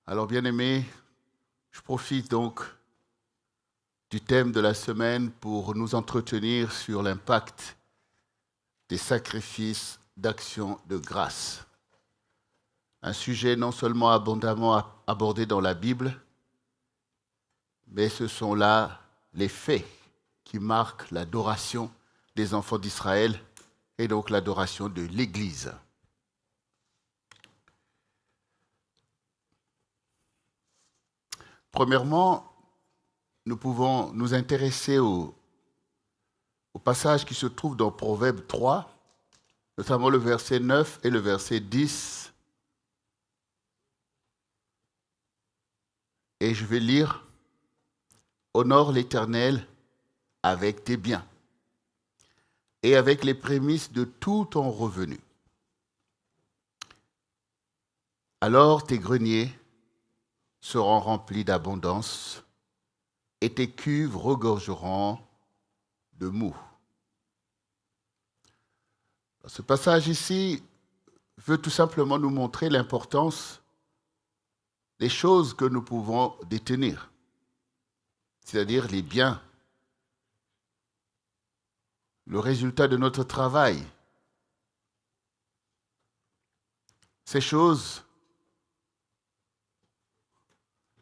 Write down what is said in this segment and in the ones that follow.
Alors, bien-aimés, je profite donc du thème de la semaine pour nous entretenir sur l'impact des sacrifices d'action de grâce. Un sujet non seulement abondamment abordé dans la Bible, mais ce sont là les faits qui marquent l'adoration des enfants d'Israël et donc l'adoration de l'Église. Premièrement, nous pouvons nous intéresser au passage qui se trouve dans Proverbe 3, notamment le verset 9 et le verset 10. Et je vais lire « Honore l'Éternel avec tes biens et avec les prémices de tout ton revenu. Alors tes greniers seront remplis d'abondance et tes cuves regorgeront de mou. » Ce passage ici veut tout simplement nous montrer l'importance des choses que nous pouvons détenir, c'est-à-dire les biens, le résultat de notre travail. Ces choses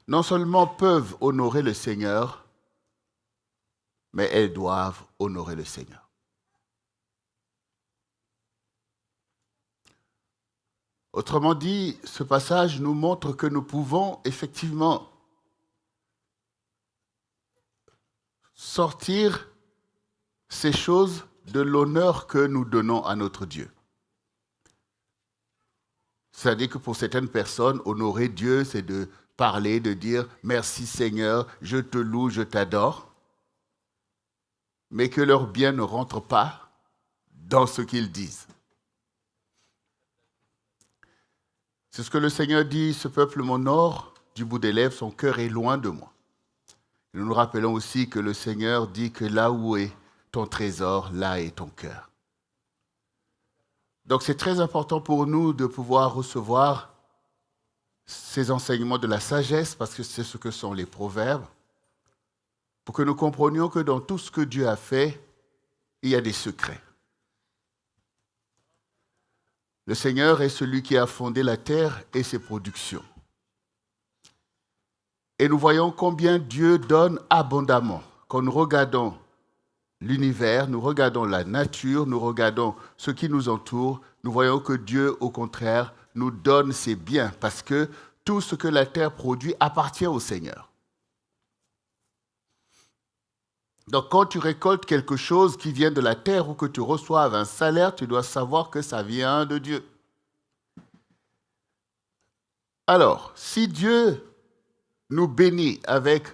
non seulement peuvent honorer le Seigneur, mais elles doivent honorer le Seigneur. Autrement dit, ce passage nous montre que nous pouvons effectivement sortir ces choses de l'honneur que nous donnons à notre Dieu. C'est-à-dire que pour certaines personnes, honorer Dieu, c'est de parler, de dire « Merci Seigneur, je te loue, je t'adore », mais que leurs biens ne rentrent pas dans ce qu'ils disent. C'est ce que le Seigneur dit, « Ce peuple m'honore du bout des lèvres, son cœur est loin de moi. » Nous nous rappelons aussi que le Seigneur dit que là où est ton trésor, là est ton cœur. Donc c'est très important pour nous de pouvoir recevoir ces enseignements de la sagesse, parce que c'est ce que sont les proverbes, pour que nous comprenions que dans tout ce que Dieu a fait, il y a des secrets. Le Seigneur est celui qui a fondé la terre et ses productions. Et nous voyons combien Dieu donne abondamment. Quand nous regardons l'univers, nous regardons la nature, nous regardons ce qui nous entoure, nous voyons que Dieu, au contraire, nous donne ses biens, parce que tout ce que la terre produit appartient au Seigneur. Donc quand tu récoltes quelque chose qui vient de la terre ou que tu reçoives un salaire, tu dois savoir que ça vient de Dieu. Alors, si Dieu nous bénit avec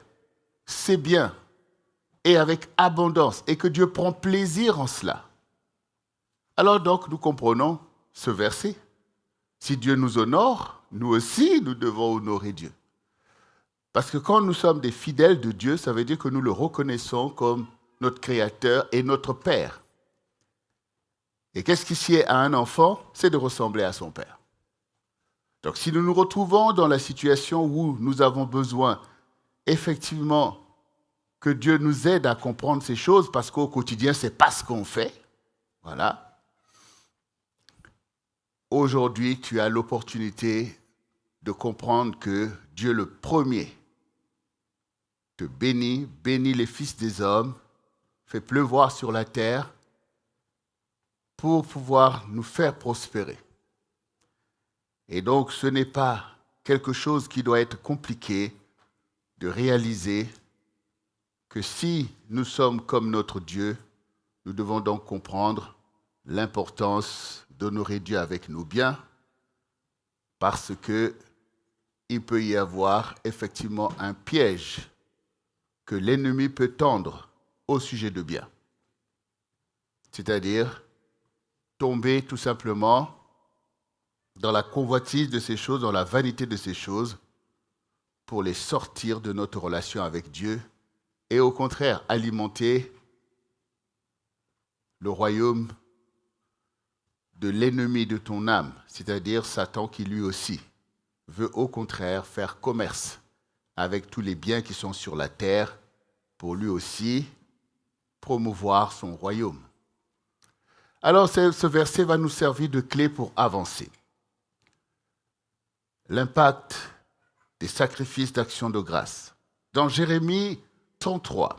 ses biens et avec abondance, et que Dieu prend plaisir en cela, alors donc nous comprenons ce verset. Si Dieu nous honore, nous aussi nous devons honorer Dieu. Parce que quand nous sommes des fidèles de Dieu, ça veut dire que nous le reconnaissons comme notre Créateur et notre Père. Et qu'est-ce qui sied à un enfant? C'est de ressembler à son Père. Donc si nous nous retrouvons dans la situation où nous avons besoin effectivement que Dieu nous aide à comprendre ces choses, parce qu'au quotidien, ce n'est pas ce qu'on fait, voilà. Aujourd'hui, tu as l'opportunité de comprendre que Dieu le premier te bénit, bénit les fils des hommes, fait pleuvoir sur la terre pour pouvoir nous faire prospérer. Et donc, ce n'est pas quelque chose qui doit être compliqué de réaliser que si nous sommes comme notre Dieu, nous devons donc comprendre l'importance d'honorer Dieu avec nos biens, parce qu'il peut y avoir effectivement un piège que l'ennemi peut tendre au sujet de biens. C'est-à-dire tomber tout simplement dans la convoitise de ces choses, dans la vanité de ces choses, pour les sortir de notre relation avec Dieu et au contraire alimenter le royaume de l'ennemi de ton âme, c'est-à-dire Satan qui lui aussi veut au contraire faire commerce avec tous les biens qui sont sur la terre pour lui aussi promouvoir son royaume. Alors ce verset va nous servir de clé pour avancer. L'impact des sacrifices d'action de grâce. Dans Jérémie 33,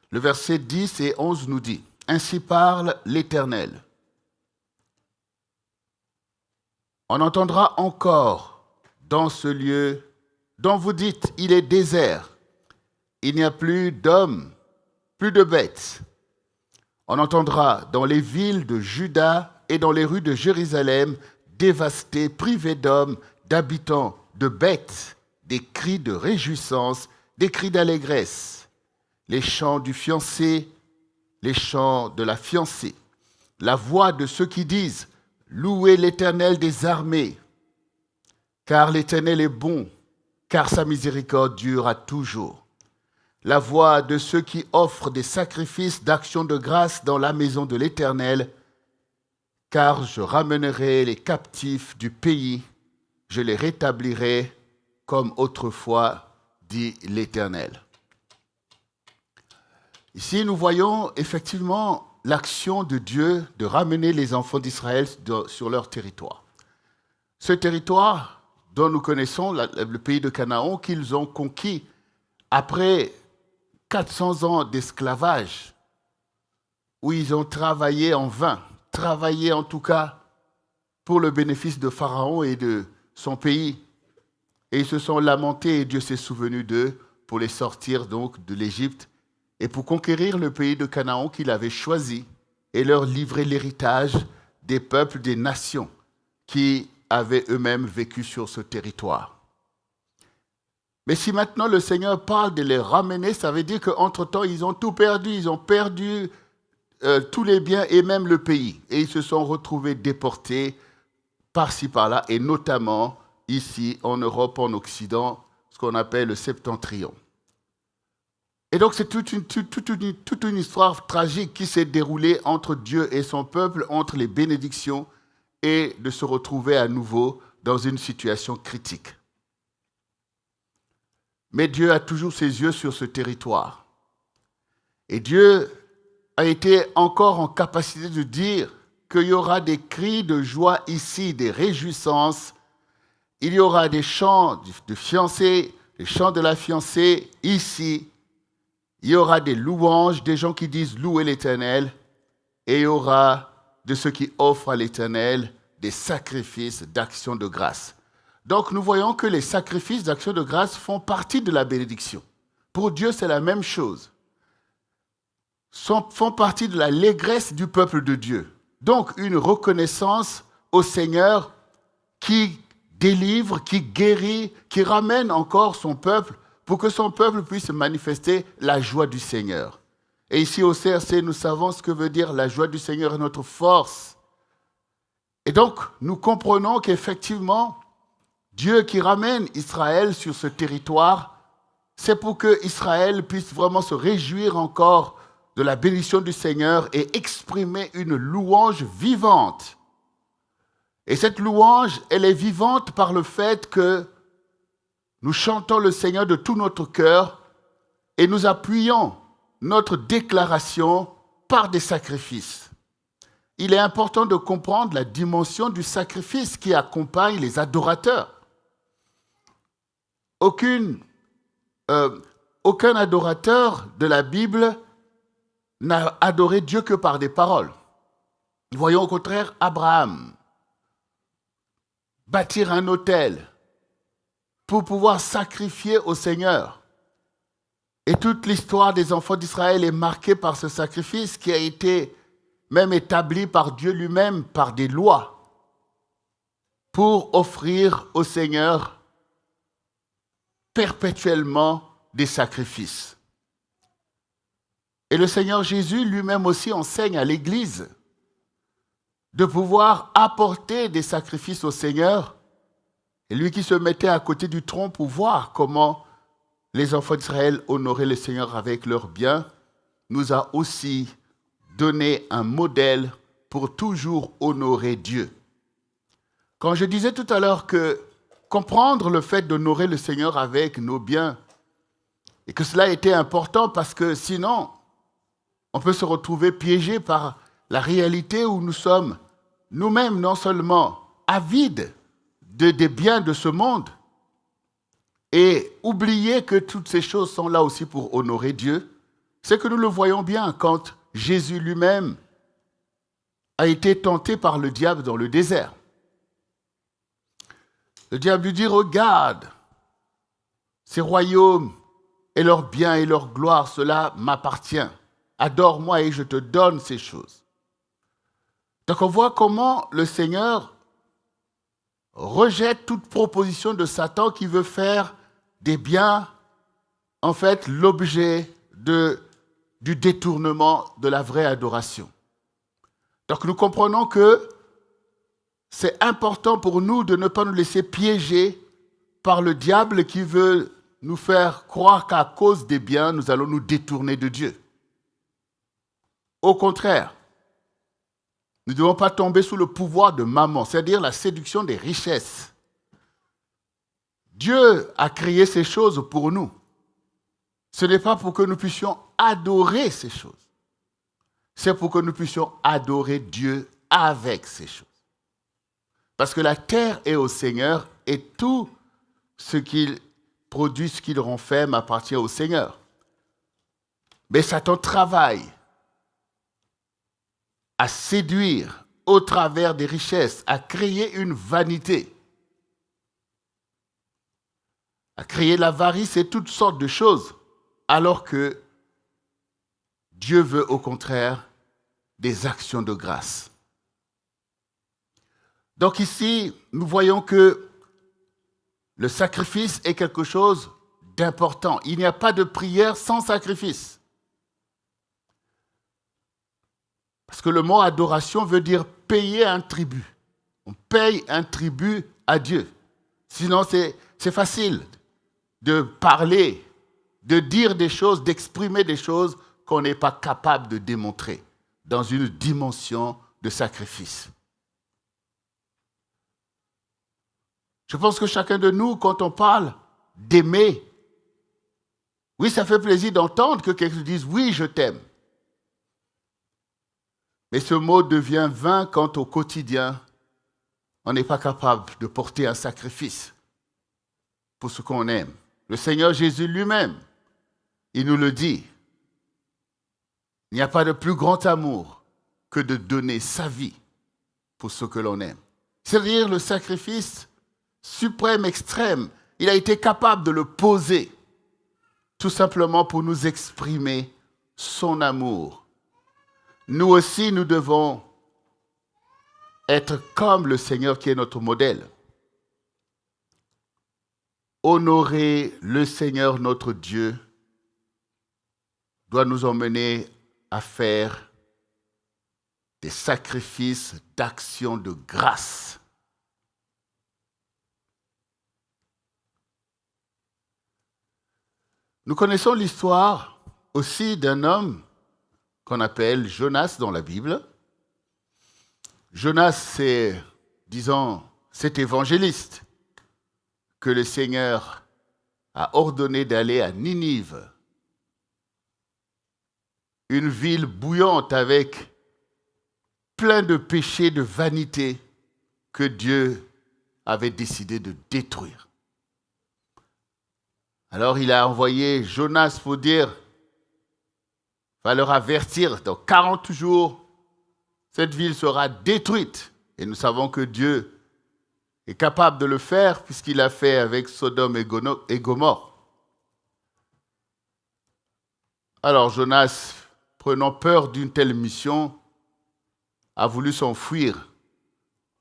le verset 10 et 11 nous dit « Ainsi parle l'Éternel. On entendra encore dans ce lieu dont vous dites, il est désert, il n'y a plus d'hommes, plus de bêtes. On entendra dans les villes de Juda et dans les rues de Jérusalem, dévastées, privées d'hommes, d'habitants, de bêtes, des cris de réjouissance, des cris d'allégresse, les chants du fiancé, les chants de la fiancée, la voix de ceux qui disent « Louez l'Éternel des armées, car l'Éternel est bon, car sa miséricorde dure à toujours. » La voix de ceux qui offrent des sacrifices d'action de grâce dans la maison de l'Éternel, car je ramènerai les captifs du pays, je les rétablirai comme autrefois, dit l'Éternel. Ici, nous voyons effectivement l'action de Dieu de ramener les enfants d'Israël sur leur territoire. Ce territoire dont nous connaissons, le pays de Canaan, qu'ils ont conquis après 400 ans d'esclavage, où ils ont travaillé en vain, travaillé en tout cas pour le bénéfice de Pharaon et de son pays. Et ils se sont lamentés et Dieu s'est souvenu d'eux pour les sortir donc de l'Égypte et pour conquérir le pays de Canaan qu'il avait choisi et leur livrer l'héritage des peuples, des nations qui avaient eux-mêmes vécu sur ce territoire. Mais si maintenant le Seigneur parle de les ramener, ça veut dire qu'entre-temps, ils ont tout perdu. Ils ont perdu tous les biens et même le pays. Et ils se sont retrouvés déportés par-ci, par-là, et notamment ici, en Europe, en Occident, ce qu'on appelle le Septentrion. Et donc, c'est toute une histoire tragique qui s'est déroulée entre Dieu et son peuple, entre les bénédictions, et de se retrouver à nouveau dans une situation critique. Mais Dieu a toujours ses yeux sur ce territoire. Et Dieu a été encore en capacité de dire qu'il y aura des cris de joie ici, des réjouissances. Il y aura des chants de fiancés, des chants de la fiancée ici. Il y aura des louanges, des gens qui disent louer l'Éternel. Et il y aura de ceux qui offrent à l'Éternel des sacrifices d'action de grâce. Donc nous voyons que les sacrifices d'action de grâce font partie de la bénédiction. Pour Dieu, c'est la même chose. Font partie de l'allégresse du peuple de Dieu. Donc une reconnaissance au Seigneur qui délivre, qui guérit, qui ramène encore son peuple pour que son peuple puisse manifester la joie du Seigneur. Et ici au CRC, nous savons ce que veut dire la joie du Seigneur est notre force. Et donc nous comprenons qu'effectivement, Dieu qui ramène Israël sur ce territoire, c'est pour que Israël puisse vraiment se réjouir encore de la bénédiction du Seigneur et exprimer une louange vivante. Et cette louange, elle est vivante par le fait que nous chantons le Seigneur de tout notre cœur et nous appuyons notre déclaration par des sacrifices. Il est important de comprendre la dimension du sacrifice qui accompagne les adorateurs. Aucun adorateur de la Bible n'a adoré Dieu que par des paroles. Voyons au contraire Abraham bâtir un autel pour pouvoir sacrifier au Seigneur. Et toute l'histoire des enfants d'Israël est marquée par ce sacrifice qui a été même établi par Dieu lui-même par des lois pour offrir au Seigneur perpétuellement des sacrifices. Et le Seigneur Jésus lui-même aussi enseigne à l'Église de pouvoir apporter des sacrifices au Seigneur. Et lui qui se mettait à côté du trône pour voir comment les enfants d'Israël honoraient le Seigneur avec leurs biens, nous a aussi donné un modèle pour toujours honorer Dieu. Quand je disais tout à l'heure que comprendre le fait d'honorer le Seigneur avec nos biens. Et que cela était important parce que sinon, on peut se retrouver piégé par la réalité où nous sommes nous-mêmes non seulement avides des biens de ce monde et oublier que toutes ces choses sont là aussi pour honorer Dieu. C'est que nous le voyons bien quand Jésus lui-même a été tenté par le diable dans le désert. Le diable lui dit, regarde, ces royaumes et leurs biens et leur gloire, cela m'appartient. Adore-moi et je te donne ces choses. Donc on voit comment le Seigneur rejette toute proposition de Satan qui veut faire des biens, en fait, l'objet du détournement de la vraie adoration. Donc nous comprenons que c'est important pour nous de ne pas nous laisser piéger par le diable qui veut nous faire croire qu'à cause des biens, nous allons nous détourner de Dieu. Au contraire, nous ne devons pas tomber sous le pouvoir de mammon, c'est-à-dire la séduction des richesses. Dieu a créé ces choses pour nous. Ce n'est pas pour que nous puissions adorer ces choses. C'est pour que nous puissions adorer Dieu avec ces choses. Parce que la terre est au Seigneur et tout ce qu'il produit, ce qu'il renferme appartient au Seigneur. Mais Satan travaille à séduire au travers des richesses, à créer une vanité, à créer l'avarice et toutes sortes de choses, alors que Dieu veut au contraire des actions de grâce. Donc ici, nous voyons que le sacrifice est quelque chose d'important. Il n'y a pas de prière sans sacrifice. Parce que le mot adoration veut dire payer un tribut. On paye un tribut à Dieu. Sinon, c'est facile de parler, de dire des choses, d'exprimer des choses qu'on n'est pas capable de démontrer dans une dimension de sacrifice. Je pense que chacun de nous, quand on parle d'aimer, oui, ça fait plaisir d'entendre que quelqu'un dise « oui, je t'aime ». Mais ce mot devient vain quand au quotidien, on n'est pas capable de porter un sacrifice pour ce qu'on aime. Le Seigneur Jésus lui-même, il nous le dit. Il n'y a pas de plus grand amour que de donner sa vie pour ce que l'on aime. C'est-à-dire le sacrifice suprême, extrême. Il a été capable de le poser tout simplement pour nous exprimer son amour. Nous aussi, nous devons être comme le Seigneur qui est notre modèle. Honorer le Seigneur notre Dieu doit nous emmener à faire des sacrifices d'action de grâce. Nous connaissons l'histoire aussi d'un homme qu'on appelle Jonas dans la Bible. Jonas, c'est, disons, cet évangéliste que le Seigneur a ordonné d'aller à Ninive, une ville bouillante avec plein de péchés, de vanité que Dieu avait décidé de détruire. Alors il a envoyé Jonas pour dire, va leur avertir, dans 40 jours, cette ville sera détruite. Et nous savons que Dieu est capable de le faire puisqu'il l'a fait avec Sodome et Gomorrhe. Alors Jonas, prenant peur d'une telle mission, a voulu s'enfuir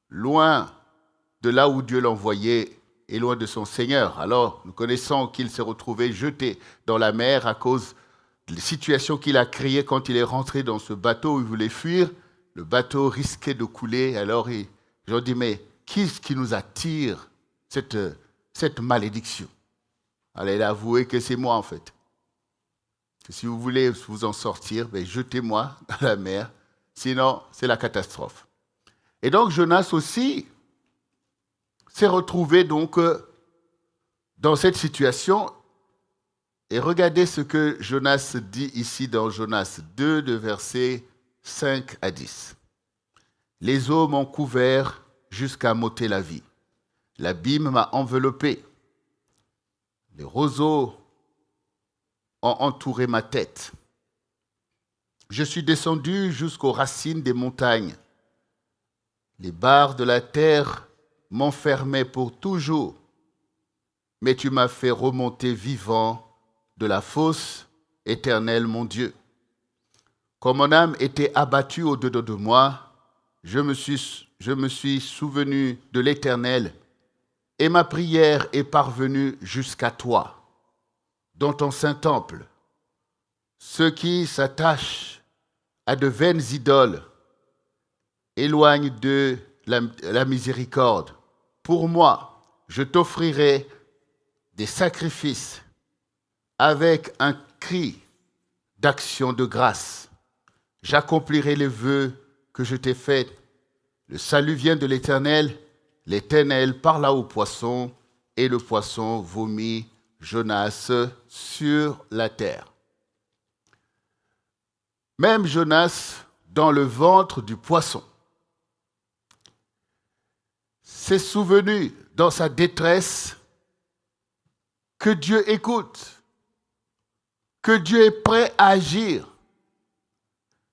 loin de là où Dieu l'envoyait et loin de son Seigneur. Alors nous connaissons qu'il s'est retrouvé jeté dans la mer à cause des situations qu'il a créées quand il est rentré dans ce bateau où il voulait fuir. Le bateau risquait de couler. Alors ils ont dit, mais qui est-ce qui nous attire cette malédiction? Alors il a avoué que c'est moi en fait. Que si vous voulez vous en sortir, ben, jetez-moi dans la mer. Sinon, c'est la catastrophe. Et donc Jonas aussi s'est retrouvé donc dans cette situation. Et regardez ce que Jonas dit ici dans Jonas 2, de versets 5 à 10. Les eaux m'ont couvert jusqu'à m'ôter la vie. L'abîme m'a enveloppé. Les roseaux ont entouré ma tête. Je suis descendu jusqu'aux racines des montagnes. Les barres de la terre m'enfermaient pour toujours. Mais tu m'as fait remonter vivant de la fosse, Éternel mon Dieu. Quand mon âme était abattue au-dedans de moi, je me suis souvenu de l'Éternel, et ma prière est parvenue jusqu'à toi, dans ton saint temple. Ceux qui s'attachent à de vaines idoles éloignent de la miséricorde. Pour moi, je t'offrirai des sacrifices avec un cri d'action de grâce. J'accomplirai les vœux que je t'ai faits. Le salut vient de l'Éternel. L'Éternel parla au poisson, et le poisson vomit Jonas sur la terre. Même Jonas, dans le ventre du poisson, s'est souvenu dans sa détresse que Dieu écoute, que Dieu est prêt à agir,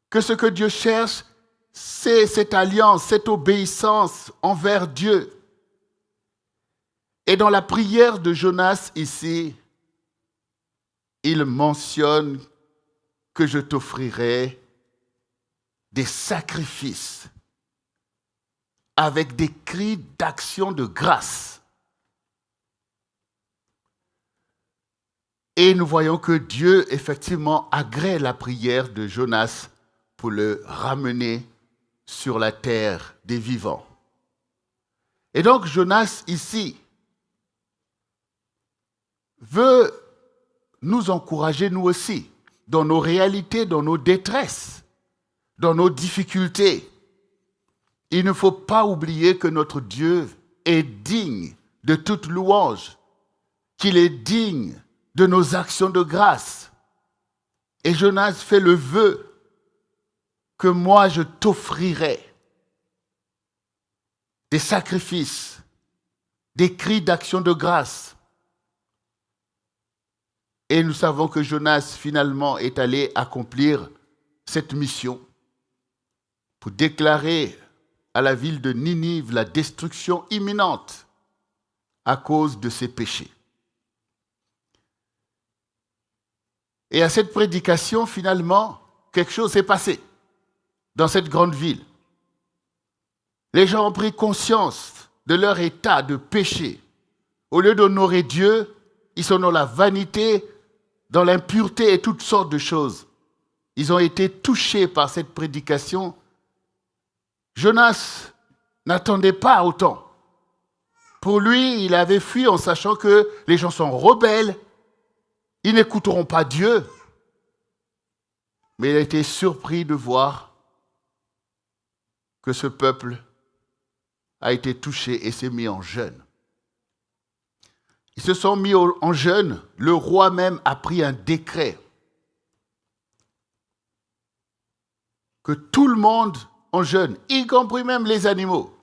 que ce que Dieu cherche, c'est cette alliance, cette obéissance envers Dieu. Et dans la prière de Jonas ici, il mentionne que je t'offrirai des sacrifices avec des cris d'action de grâce. Et nous voyons que Dieu, effectivement, agrée la prière de Jonas pour le ramener sur la terre des vivants. Et donc Jonas, ici, veut nous encourager, nous aussi, dans nos réalités, dans nos détresses, dans nos difficultés. Il ne faut pas oublier que notre Dieu est digne de toute louange, qu'il est digne de nos actions de grâce. Et Jonas fait le vœu que moi je t'offrirai des sacrifices, des cris d'action de grâce. Et nous savons que Jonas finalement est allé accomplir cette mission pour déclarer à la ville de Ninive la destruction imminente à cause de ses péchés. Et à cette prédication, finalement, quelque chose s'est passé dans cette grande ville. Les gens ont pris conscience de leur état de péché. Au lieu d'honorer Dieu, ils sont dans la vanité, dans l'impureté et toutes sortes de choses. Ils ont été touchés par cette prédication. Jonas n'attendait pas autant. Pour lui, il avait fui en sachant que les gens sont rebelles. Ils n'écouteront pas Dieu. Mais il a été surpris de voir que ce peuple a été touché et s'est mis en jeûne. Ils se sont mis en jeûne. Le roi même a pris un décret que tout le monde en jeûne, y compris même les animaux.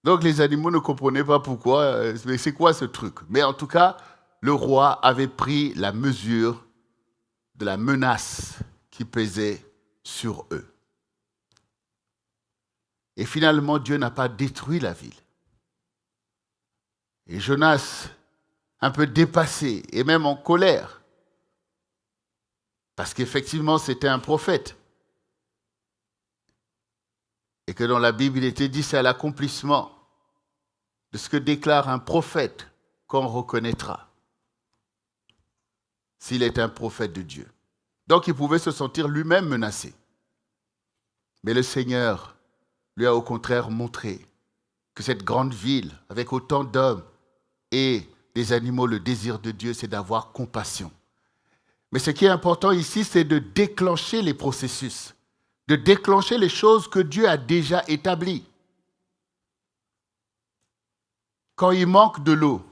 Donc les animaux ne comprenaient pas pourquoi, mais c'est quoi ce truc? Mais en tout cas, le roi avait pris la mesure de la menace qui pesait sur eux. Et finalement, Dieu n'a pas détruit la ville. Et Jonas, un peu dépassé et même en colère, parce qu'effectivement c'était un prophète, et que dans la Bible il était dit c'est à l'accomplissement de ce que déclare un prophète qu'on reconnaîtra s'il est un prophète de Dieu. Donc il pouvait se sentir lui-même menacé. Mais le Seigneur lui a au contraire montré que cette grande ville, avec autant d'hommes et des animaux, le désir de Dieu, c'est d'avoir compassion. Mais ce qui est important ici, c'est de déclencher les processus, de déclencher les choses que Dieu a déjà établies. quand il manque de l'eau.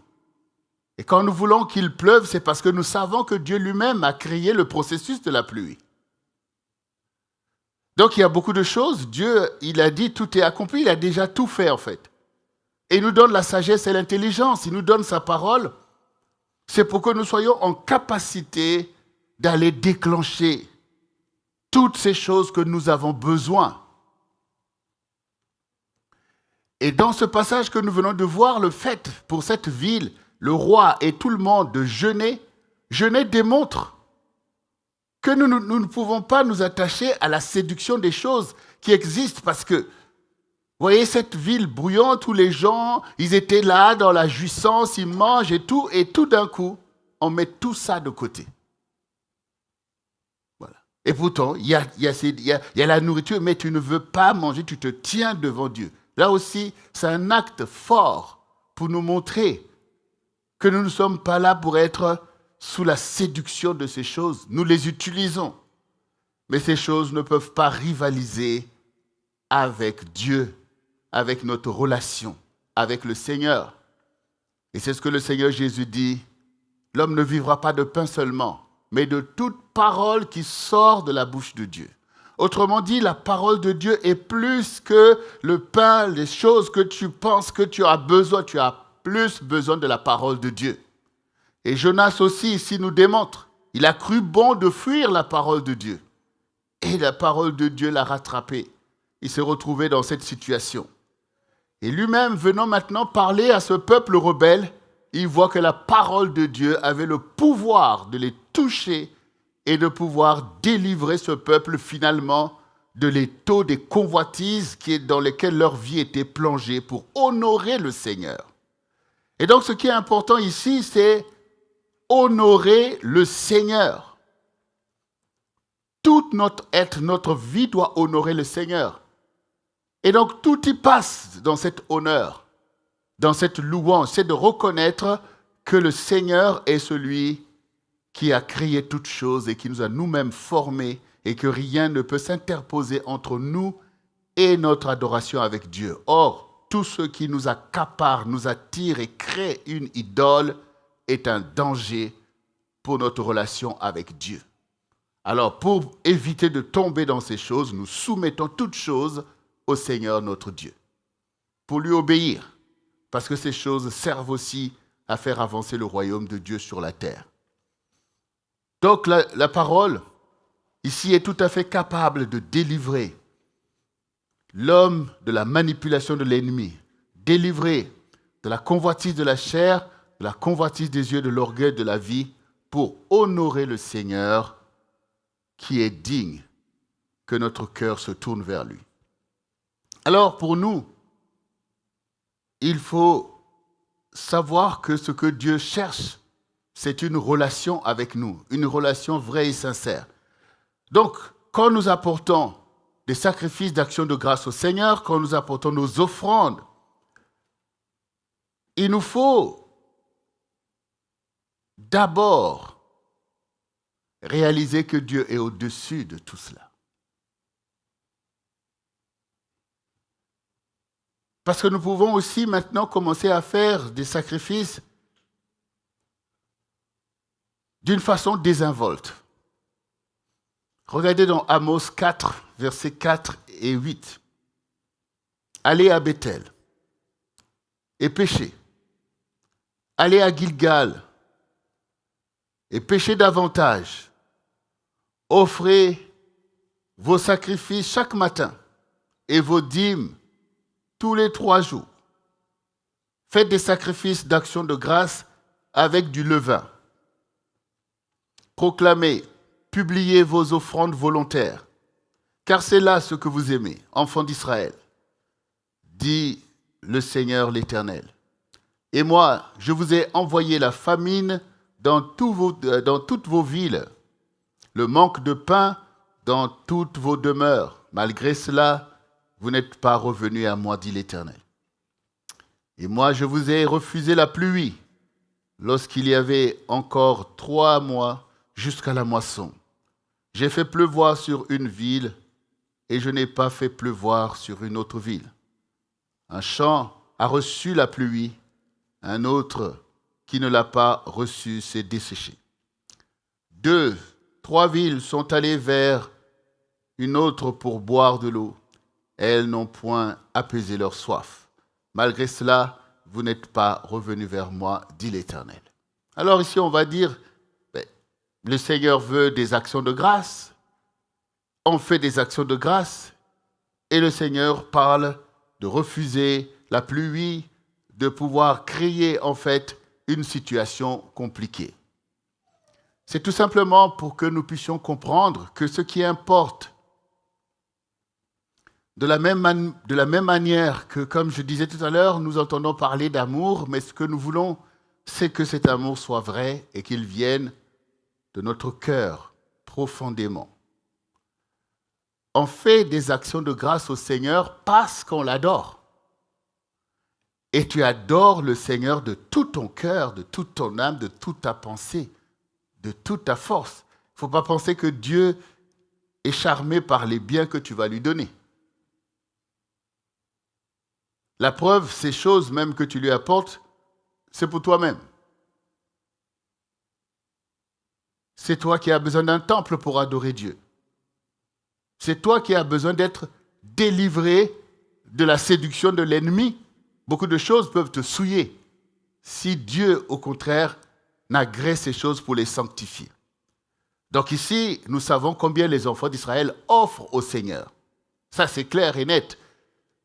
Et quand nous voulons qu'il pleuve, c'est parce que nous savons que Dieu lui-même a créé le processus de la pluie. Donc il y a beaucoup de choses. Dieu, il a dit tout est accompli, il a déjà tout fait en fait. Et il nous donne la sagesse et l'intelligence, il nous donne sa parole. C'est pour que nous soyons en capacité d'aller déclencher toutes ces choses que nous avons besoin. Et dans ce passage que nous venons de voir, le fait pour cette ville, le roi et tout le monde de jeûner démontre que nous ne pouvons pas nous attacher à la séduction des choses qui existent parce que, vous voyez cette ville bruyante où les gens, ils étaient là dans la jouissance, ils mangent et tout d'un coup, on met tout ça de côté. Voilà. Et pourtant, il y a la nourriture, mais tu ne veux pas manger, tu te tiens devant Dieu. Là aussi, c'est un acte fort pour nous montrer que nous ne sommes pas là pour être sous la séduction de ces choses. Nous les utilisons, mais ces choses ne peuvent pas rivaliser avec Dieu, avec notre relation, avec le Seigneur. Et c'est ce que le Seigneur Jésus dit, l'homme ne vivra pas de pain seulement, mais de toute parole qui sort de la bouche de Dieu. Autrement dit, la parole de Dieu est plus que le pain, les choses que tu penses que tu as besoin. Tu as plus besoin de la parole de Dieu. Et Jonas aussi ici nous démontre, il a cru bon de fuir la parole de Dieu. Et la parole de Dieu l'a rattrapé. Il s'est retrouvé dans cette situation. Et lui-même, venant maintenant parler à ce peuple rebelle, il voit que la parole de Dieu avait le pouvoir de les toucher et de pouvoir délivrer ce peuple finalement de l'étau des convoitises dans lesquelles leur vie était plongée pour honorer le Seigneur. Et donc ce qui est important ici, c'est honorer le Seigneur. Toute notre être, notre vie doit honorer le Seigneur. Et donc tout y passe dans cet honneur, dans cette louange, c'est de reconnaître que le Seigneur est celui qui a créé toutes choses et qui nous a nous-mêmes formés et que rien ne peut s'interposer entre nous et notre adoration avec Dieu. Or, tout ce qui nous accapare, nous attire et crée une idole est un danger pour notre relation avec Dieu. Alors, pour éviter de tomber dans ces choses, nous soumettons toutes choses au Seigneur notre Dieu, pour lui obéir, parce que ces choses servent aussi à faire avancer le royaume de Dieu sur la terre. Donc la parole, ici, est tout à fait capable de délivrer l'homme de la manipulation de l'ennemi, délivrer de la convoitise de la chair, de la convoitise des yeux, de l'orgueil de la vie, pour honorer le Seigneur qui est digne que notre cœur se tourne vers lui. Alors pour nous, il faut savoir que ce que Dieu cherche, c'est une relation avec nous, une relation vraie et sincère. Donc, quand nous apportons des sacrifices d'action de grâce au Seigneur, quand nous apportons nos offrandes, il nous faut d'abord réaliser que Dieu est au-dessus de tout cela. Parce que nous pouvons aussi maintenant commencer à faire des sacrifices d'une façon désinvolte. Regardez dans Amos 4, versets 4 et 8. Allez à Bethel et péchez. Allez à Gilgal et péchez davantage. Offrez vos sacrifices chaque matin et vos dîmes tous les 3 jours. Faites des sacrifices d'action de grâce avec du levain. Proclamez, publiez vos offrandes volontaires, car c'est là ce que vous aimez, enfants d'Israël, dit le Seigneur l'Éternel. Et moi, je vous ai envoyé la famine dans toutes vos villes, le manque de pain dans toutes vos demeures. Malgré cela, vous n'êtes pas revenus à moi, dit l'Éternel. Et moi, je vous ai refusé la pluie lorsqu'il y avait encore 3 mois jusqu'à la moisson. J'ai fait pleuvoir sur une ville et je n'ai pas fait pleuvoir sur une autre ville. Un champ a reçu la pluie Un autre qui ne l'a pas reçu s'est desséché. 2, 3 villes sont allées vers une autre pour boire de l'eau. Elles n'ont point apaisé leur soif. Malgré cela, vous n'êtes pas revenus vers moi, dit l'Éternel. Alors ici, on va dire, le Seigneur veut des actions de grâce. On fait des actions de grâce. Et le Seigneur parle de refuser la pluie, de pouvoir créer en fait une situation compliquée. C'est tout simplement pour que nous puissions comprendre que ce qui importe, de la même manière que, comme je disais tout à l'heure, nous entendons parler d'amour, mais ce que nous voulons, c'est que cet amour soit vrai et qu'il vienne de notre cœur profondément. On fait des actions de grâce au Seigneur parce qu'on l'adore. Et tu adores le Seigneur de tout ton cœur, de toute ton âme, de toute ta pensée, de toute ta force. Il ne faut pas penser que Dieu est charmé par les biens que tu vas lui donner. La preuve, ces choses même que tu lui apportes, c'est pour toi-même. C'est toi qui as besoin d'un temple pour adorer Dieu. C'est toi qui as besoin d'être délivré de la séduction de l'ennemi. Beaucoup de choses peuvent te souiller si Dieu, au contraire, n'agrée ces choses pour les sanctifier. Donc ici, nous savons combien les enfants d'Israël offrent au Seigneur. Ça, c'est clair et net.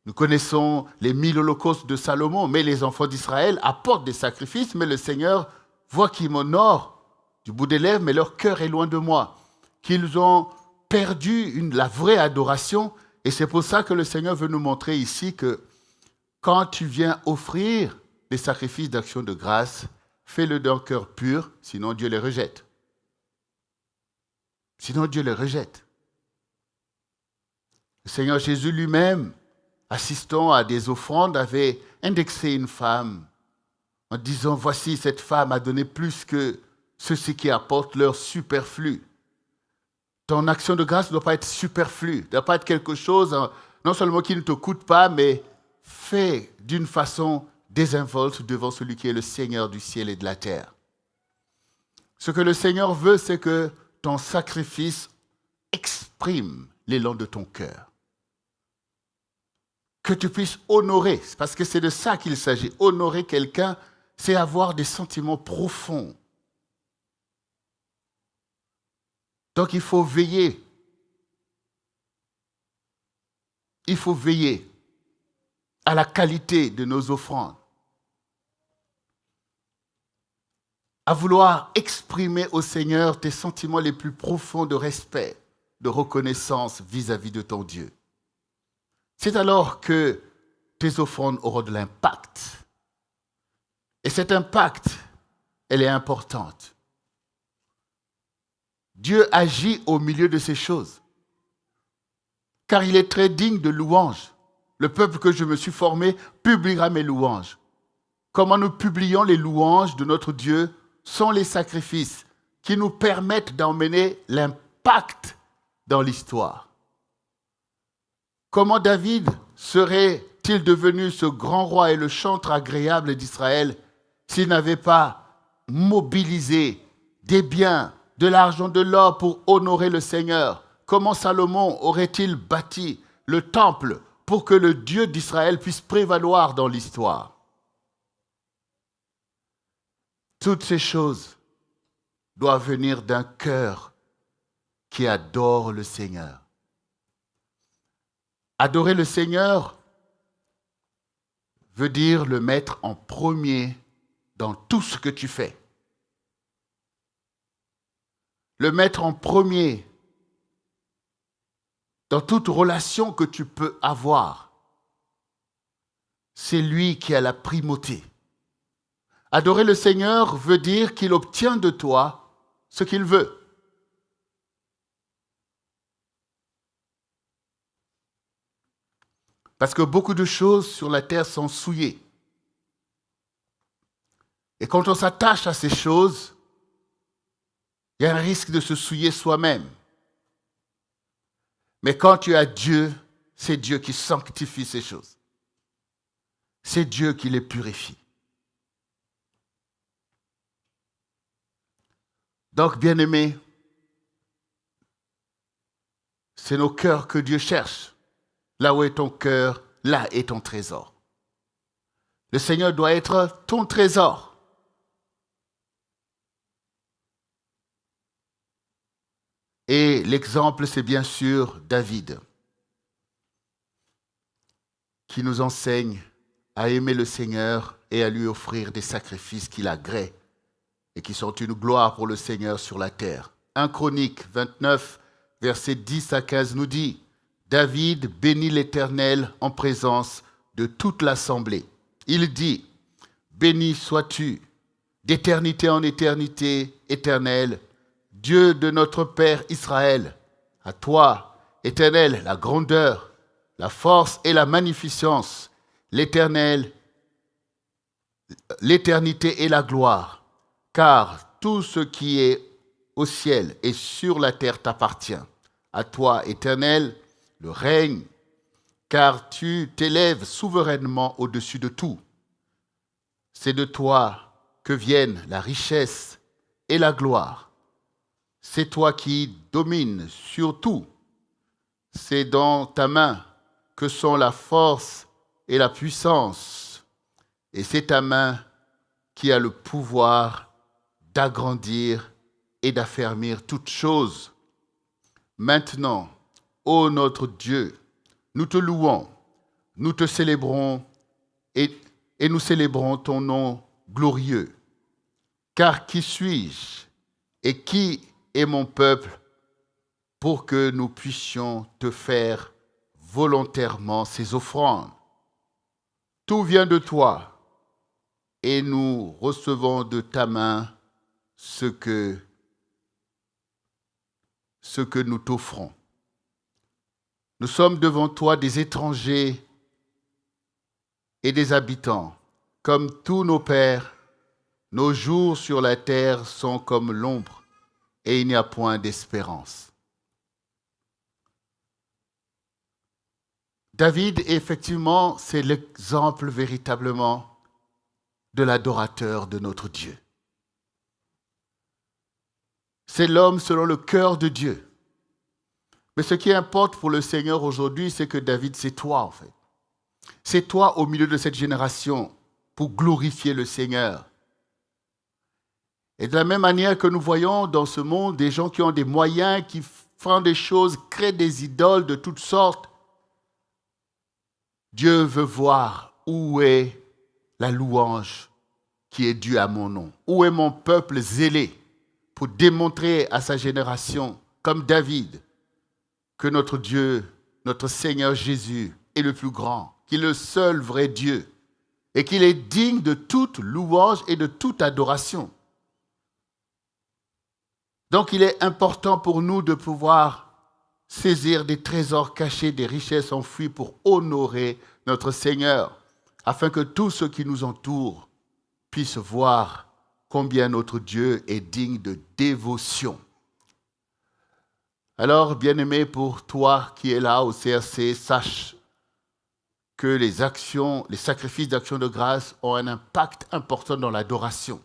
Nous connaissons les 1000 holocaustes de Salomon, mais les enfants d'Israël apportent des sacrifices, mais le Seigneur voit qu'ils m'honorent du bout des lèvres, mais leur cœur est loin de moi. Qu'ils ont perdu la vraie adoration, et c'est pour ça que le Seigneur veut nous montrer ici que quand tu viens offrir des sacrifices d'action de grâce, fais-le d'un cœur pur, sinon Dieu les rejette. Sinon Dieu les rejette. Le Seigneur Jésus lui-même, assistant à des offrandes, avait indexé une femme en disant, voici, cette femme a donné plus que ceux qui apportent leur superflu. Ton action de grâce ne doit pas être superflue, ne doit pas être quelque chose, non seulement qui ne te coûte pas, mais fait d'une façon désinvolte devant celui qui est le Seigneur du ciel et de la terre. Ce que le Seigneur veut, c'est que ton sacrifice exprime l'élan de ton cœur. Que tu puisses honorer, parce que c'est de ça qu'il s'agit. Honorer quelqu'un, c'est avoir des sentiments profonds. Donc il faut veiller. Il faut veiller à la qualité de nos offrandes. À vouloir exprimer au Seigneur tes sentiments les plus profonds de respect, de reconnaissance vis-à-vis de ton Dieu. C'est alors que tes offrandes auront de l'impact. Et cet impact, elle est importante. Dieu agit au milieu de ces choses, car il est très digne de louange. Le peuple que je me suis formé publiera mes louanges. Comment nous publions les louanges de notre Dieu sont les sacrifices qui nous permettent d'emmener l'impact dans l'histoire. Comment David serait-il devenu ce grand roi et le chantre agréable d'Israël s'il n'avait pas mobilisé des biens, de l'argent, de l'or pour honorer le Seigneur? Comment Salomon aurait-il bâti le temple pour que le Dieu d'Israël puisse prévaloir dans l'histoire? Toutes ces choses doivent venir d'un cœur qui adore le Seigneur. Adorer le Seigneur veut dire le mettre en premier dans tout ce que tu fais. Le mettre en premier dans toute relation que tu peux avoir. C'est lui qui a la primauté. Adorer le Seigneur veut dire qu'il obtient de toi ce qu'il veut. Parce que beaucoup de choses sur la terre sont souillées. Et quand on s'attache à ces choses, il y a un risque de se souiller soi-même. Mais quand tu as Dieu, c'est Dieu qui sanctifie ces choses. C'est Dieu qui les purifie. Donc, bien-aimés, c'est nos cœurs que Dieu cherche. Là où est ton cœur, là est ton trésor. Le Seigneur doit être ton trésor. Et l'exemple, c'est bien sûr David, qui nous enseigne à aimer le Seigneur et à lui offrir des sacrifices qu'il agrée et qui sont une gloire pour le Seigneur sur la terre. 1 Chronique 29, versets 10 à 15 nous dit « David bénit l'Éternel en présence de toute l'assemblée. Il dit « Béni sois-tu, d'éternité en éternité, Éternel, Dieu de notre Père Israël. À toi, Éternel, la grandeur, la force et la magnificence, l'Éternel, l'éternité et la gloire, car tout ce qui est au ciel et sur la terre t'appartient. À toi, Éternel, le règne, car tu t'élèves souverainement au-dessus de tout. C'est de toi que viennent la richesse et la gloire. C'est toi qui domines sur tout. C'est dans ta main que sont la force et la puissance. Et c'est ta main qui a le pouvoir d'agrandir et d'affermir toutes choses. Maintenant, ô notre Dieu, nous te louons, nous te célébrons et nous célébrons ton nom glorieux. Car qui suis-je et qui est mon peuple pour que nous puissions te faire volontairement ces offrandes? Tout vient de toi et nous recevons de ta main ce que nous t'offrons. Nous sommes devant toi des étrangers et des habitants. Comme tous nos pères, nos jours sur la terre sont comme l'ombre et il n'y a point d'espérance. David, effectivement, c'est l'exemple véritablement de l'adorateur de notre Dieu. C'est l'homme selon le cœur de Dieu. Mais ce qui importe pour le Seigneur aujourd'hui, c'est que David, c'est toi en fait. C'est toi au milieu de cette génération pour glorifier le Seigneur. Et de la même manière que nous voyons dans ce monde des gens qui ont des moyens, qui font des choses, créent des idoles de toutes sortes, Dieu veut voir où est la louange qui est due à mon nom. Où est mon peuple zélé pour démontrer à sa génération, comme David, que notre Dieu, notre Seigneur Jésus est le plus grand, qu'il est le seul vrai Dieu et qu'il est digne de toute louange et de toute adoration. Donc il est important pour nous de pouvoir saisir des trésors cachés, des richesses enfouies pour honorer notre Seigneur, afin que tous ceux qui nous entourent puissent voir combien notre Dieu est digne de dévotion. Alors, bien-aimé, pour toi qui es là au CRC, sache que les sacrifices d'action de grâce ont un impact important dans l'adoration.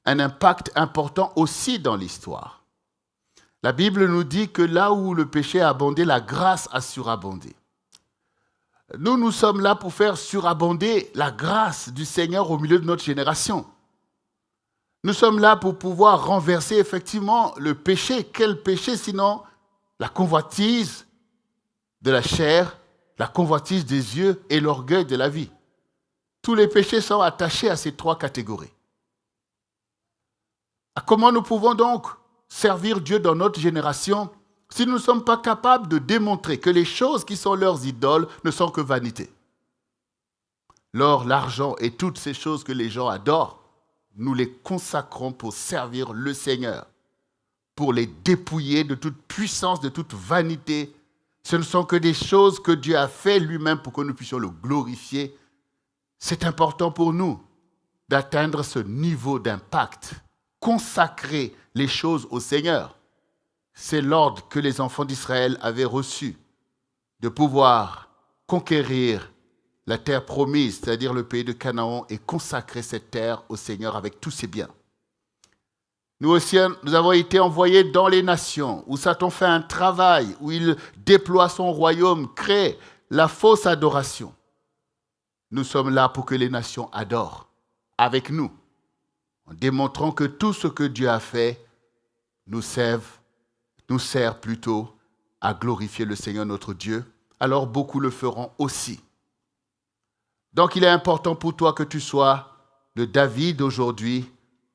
Un impact important aussi dans l'histoire. La Bible nous dit que là où le péché a abondé, la grâce a surabondé. Nous sommes là pour faire surabonder la grâce du Seigneur au milieu de notre génération. Nous sommes là pour pouvoir renverser effectivement le péché. Quel péché sinon la convoitise de la chair, la convoitise des yeux et l'orgueil de la vie. Tous les péchés sont attachés à ces trois catégories. Comment nous pouvons donc servir Dieu dans notre génération si nous ne sommes pas capables de démontrer que les choses qui sont leurs idoles ne sont que vanité? L'or, l'argent et toutes ces choses que les gens adorent, nous les consacrons pour servir le Seigneur, pour les dépouiller de toute puissance, de toute vanité. Ce ne sont que des choses que Dieu a fait lui-même pour que nous puissions le glorifier. C'est important pour nous d'atteindre ce niveau d'impact, consacrer les choses au Seigneur. C'est l'ordre que les enfants d'Israël avaient reçu, de pouvoir conquérir la terre promise, c'est-à-dire le pays de Canaan, et consacrer cette terre au Seigneur avec tous ses biens. Nous aussi, nous avons été envoyés dans les nations, où Satan fait un travail, où il déploie son royaume, crée la fausse adoration. Nous sommes là pour que les nations adorent avec nous, en démontrant que tout ce que Dieu a fait nous sert plutôt à glorifier le Seigneur notre Dieu. Alors beaucoup le feront aussi. Donc il est important pour toi que tu sois le David aujourd'hui,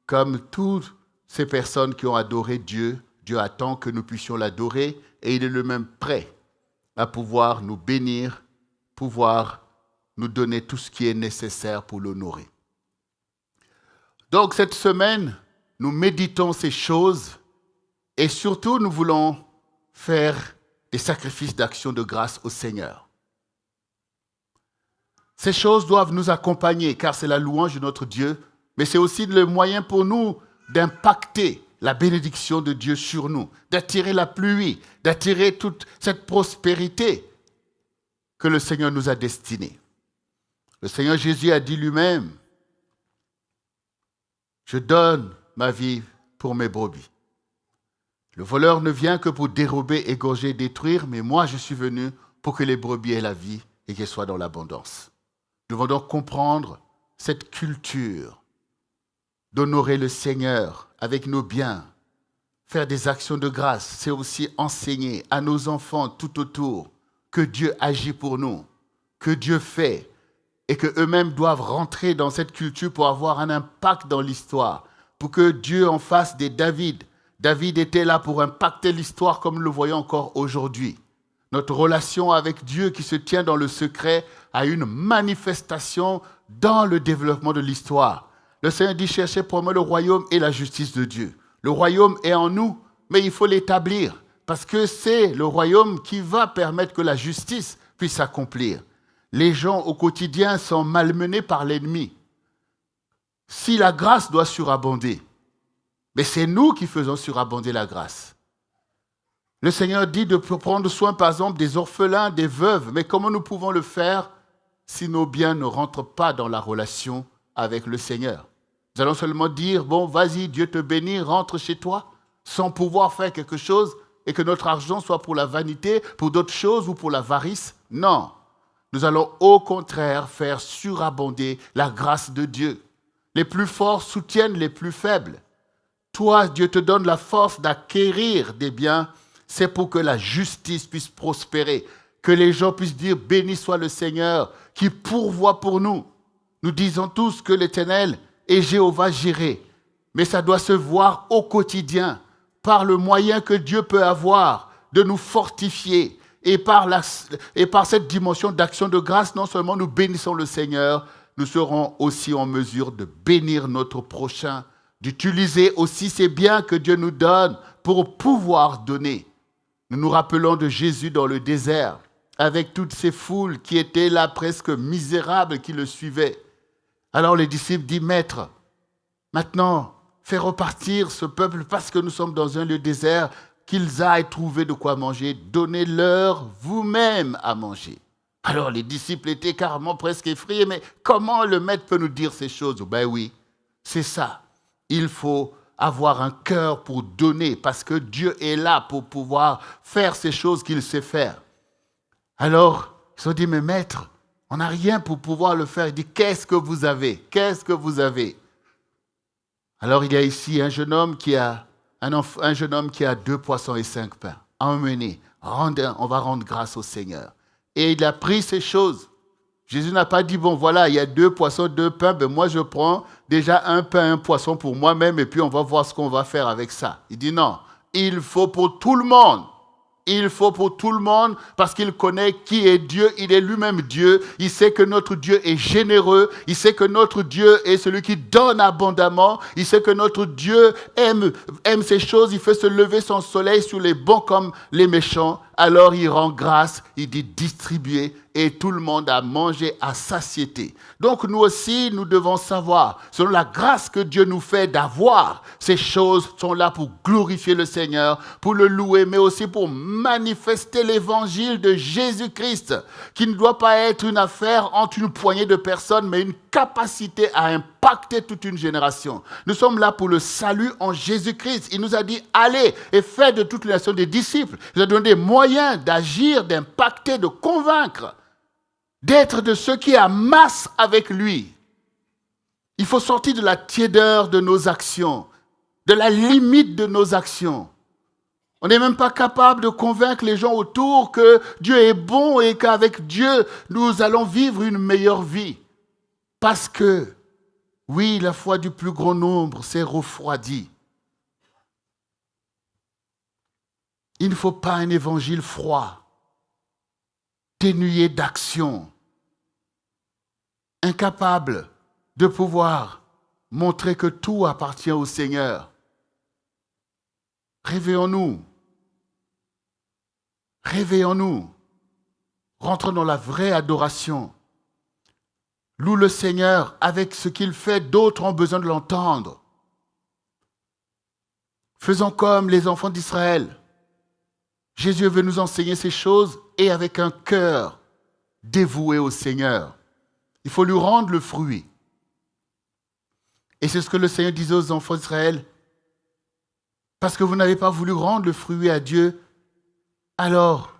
comme toutes ces personnes qui ont adoré Dieu. Dieu attend que nous puissions l'adorer et il est le même prêt à pouvoir nous bénir, pouvoir nous donner tout ce qui est nécessaire pour l'honorer. Donc cette semaine, nous méditons ces choses et surtout nous voulons faire des sacrifices d'action de grâce au Seigneur. Ces choses doivent nous accompagner car c'est la louange de notre Dieu, mais c'est aussi le moyen pour nous d'impacter la bénédiction de Dieu sur nous, d'attirer la pluie, d'attirer toute cette prospérité que le Seigneur nous a destinée. Le Seigneur Jésus a dit lui-même, « Je donne ma vie pour mes brebis. Le voleur ne vient que pour dérober, égorger, détruire, mais moi je suis venu pour que les brebis aient la vie et qu'elles soient dans l'abondance. » Nous devons donc comprendre cette culture d'honorer le Seigneur avec nos biens, faire des actions de grâce. C'est aussi enseigner à nos enfants tout autour que Dieu agit pour nous, que Dieu fait, et qu'eux-mêmes doivent rentrer dans cette culture pour avoir un impact dans l'histoire, pour que Dieu en fasse des David. David était là pour impacter l'histoire comme nous le voyons encore aujourd'hui. Notre relation avec Dieu qui se tient dans le secret a une manifestation dans le développement de l'histoire. Le Seigneur dit, cherchez pour moi le royaume et la justice de Dieu. Le royaume est en nous, mais il faut l'établir, parce que c'est le royaume qui va permettre que la justice puisse s'accomplir. Les gens au quotidien sont malmenés par l'ennemi. Si la grâce doit surabonder, mais c'est nous qui faisons surabonder la grâce. Le Seigneur dit de prendre soin, par exemple, des orphelins, des veuves. Mais comment nous pouvons le faire si nos biens ne rentrent pas dans la relation avec le Seigneur? Nous allons seulement dire, bon, vas-y, Dieu te bénit, rentre chez toi, sans pouvoir faire quelque chose et que notre argent soit pour la vanité, pour d'autres choses ou pour l'avarice. Non. Nous allons au contraire faire surabonder la grâce de Dieu. Les plus forts soutiennent les plus faibles. Toi, Dieu te donne la force d'acquérir des biens. C'est pour que la justice puisse prospérer, que les gens puissent dire, béni soit le Seigneur qui pourvoit pour nous. Nous disons tous que l'Éternel est Jéhovah Jireh, mais ça doit se voir au quotidien, par le moyen que Dieu peut avoir de nous fortifier. Et par cette dimension d'action de grâce, non seulement nous bénissons le Seigneur, nous serons aussi en mesure de bénir notre prochain, d'utiliser aussi ces biens que Dieu nous donne pour pouvoir donner. Nous nous rappelons de Jésus dans le désert, avec toutes ces foules qui étaient là presque misérables, qui le suivaient. Alors les disciples disent, Maître, maintenant, fais repartir ce peuple parce que nous sommes dans un lieu désert, qu'ils aillent trouver de quoi manger, donnez-leur vous-même à manger. Alors les disciples étaient carrément presque effrayés, mais comment le maître peut nous dire ces choses? Ben oui, c'est ça. Il faut avoir un cœur pour donner, parce que Dieu est là pour pouvoir faire ces choses qu'il sait faire. Alors, ils se sont dit, mais maître, on n'a rien pour pouvoir le faire. Il dit, qu'est-ce que vous avez? Qu'est-ce que vous avez? Alors, il y a ici un jeune homme qui a 2 poissons et 5 pains. Emmenez, on va rendre grâce au Seigneur. Et il a pris ces choses. Jésus n'a pas dit, bon voilà, il y a 2 poissons, 2 pains, ben moi je prends déjà un pain, un poisson pour moi-même et puis on va voir ce qu'on va faire avec ça. Il dit non, il faut pour tout le monde. Il faut pour tout le monde parce qu'il connaît qui est Dieu. Il est lui-même Dieu. Il sait que notre Dieu est généreux. Il sait que notre Dieu est celui qui donne abondamment. Il sait que notre Dieu aime ces choses. Il fait se lever son soleil sur les bons comme les méchants. Alors il rend grâce, il dit distribuer et tout le monde a mangé à satiété. Donc nous aussi, nous devons savoir, selon la grâce que Dieu nous fait d'avoir, ces choses sont là pour glorifier le Seigneur, pour le louer, mais aussi pour manifester l'évangile de Jésus-Christ, qui ne doit pas être une affaire entre une poignée de personnes, mais une capacité à impacter toute une génération. Nous sommes là pour le salut en Jésus-Christ. Il nous a dit, allez et faites de toutes les nations des disciples. Il nous a donné des moyens d'agir, d'impacter, de convaincre, d'être de ceux qui amassent avec lui. Il faut sortir de la tiédeur de nos actions, de la limite de nos actions. On n'est même pas capable de convaincre les gens autour que Dieu est bon et qu'avec Dieu, nous allons vivre une meilleure vie. Parce que, oui, la foi du plus grand nombre s'est refroidie. Il ne faut pas un évangile froid, dénué d'action, incapable de pouvoir montrer que tout appartient au Seigneur. Réveillons-nous. Réveillons-nous. Rentrons dans la vraie adoration. Loue le Seigneur avec ce qu'il fait, d'autres ont besoin de l'entendre. Faisons comme les enfants d'Israël. Jésus veut nous enseigner ces choses et avec un cœur dévoué au Seigneur. Il faut lui rendre le fruit. Et c'est ce que le Seigneur disait aux enfants d'Israël. Parce que vous n'avez pas voulu rendre le fruit à Dieu, alors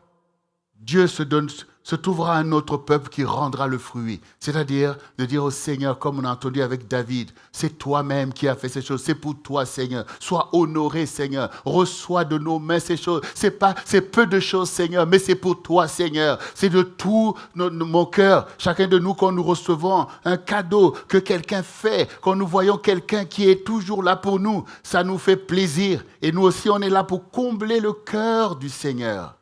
Dieu se trouvera un autre peuple qui rendra le fruit. C'est-à-dire de dire au Seigneur, comme on a entendu avec David, c'est toi-même qui as fait ces choses, c'est pour toi Seigneur. Sois honoré Seigneur, reçois de nos mains ces choses. C'est peu de choses Seigneur, mais c'est pour toi Seigneur. C'est de tout mon cœur, chacun de nous quand nous recevons un cadeau que quelqu'un fait, quand nous voyons quelqu'un qui est toujours là pour nous, ça nous fait plaisir. Et nous aussi on est là pour combler le cœur du Seigneur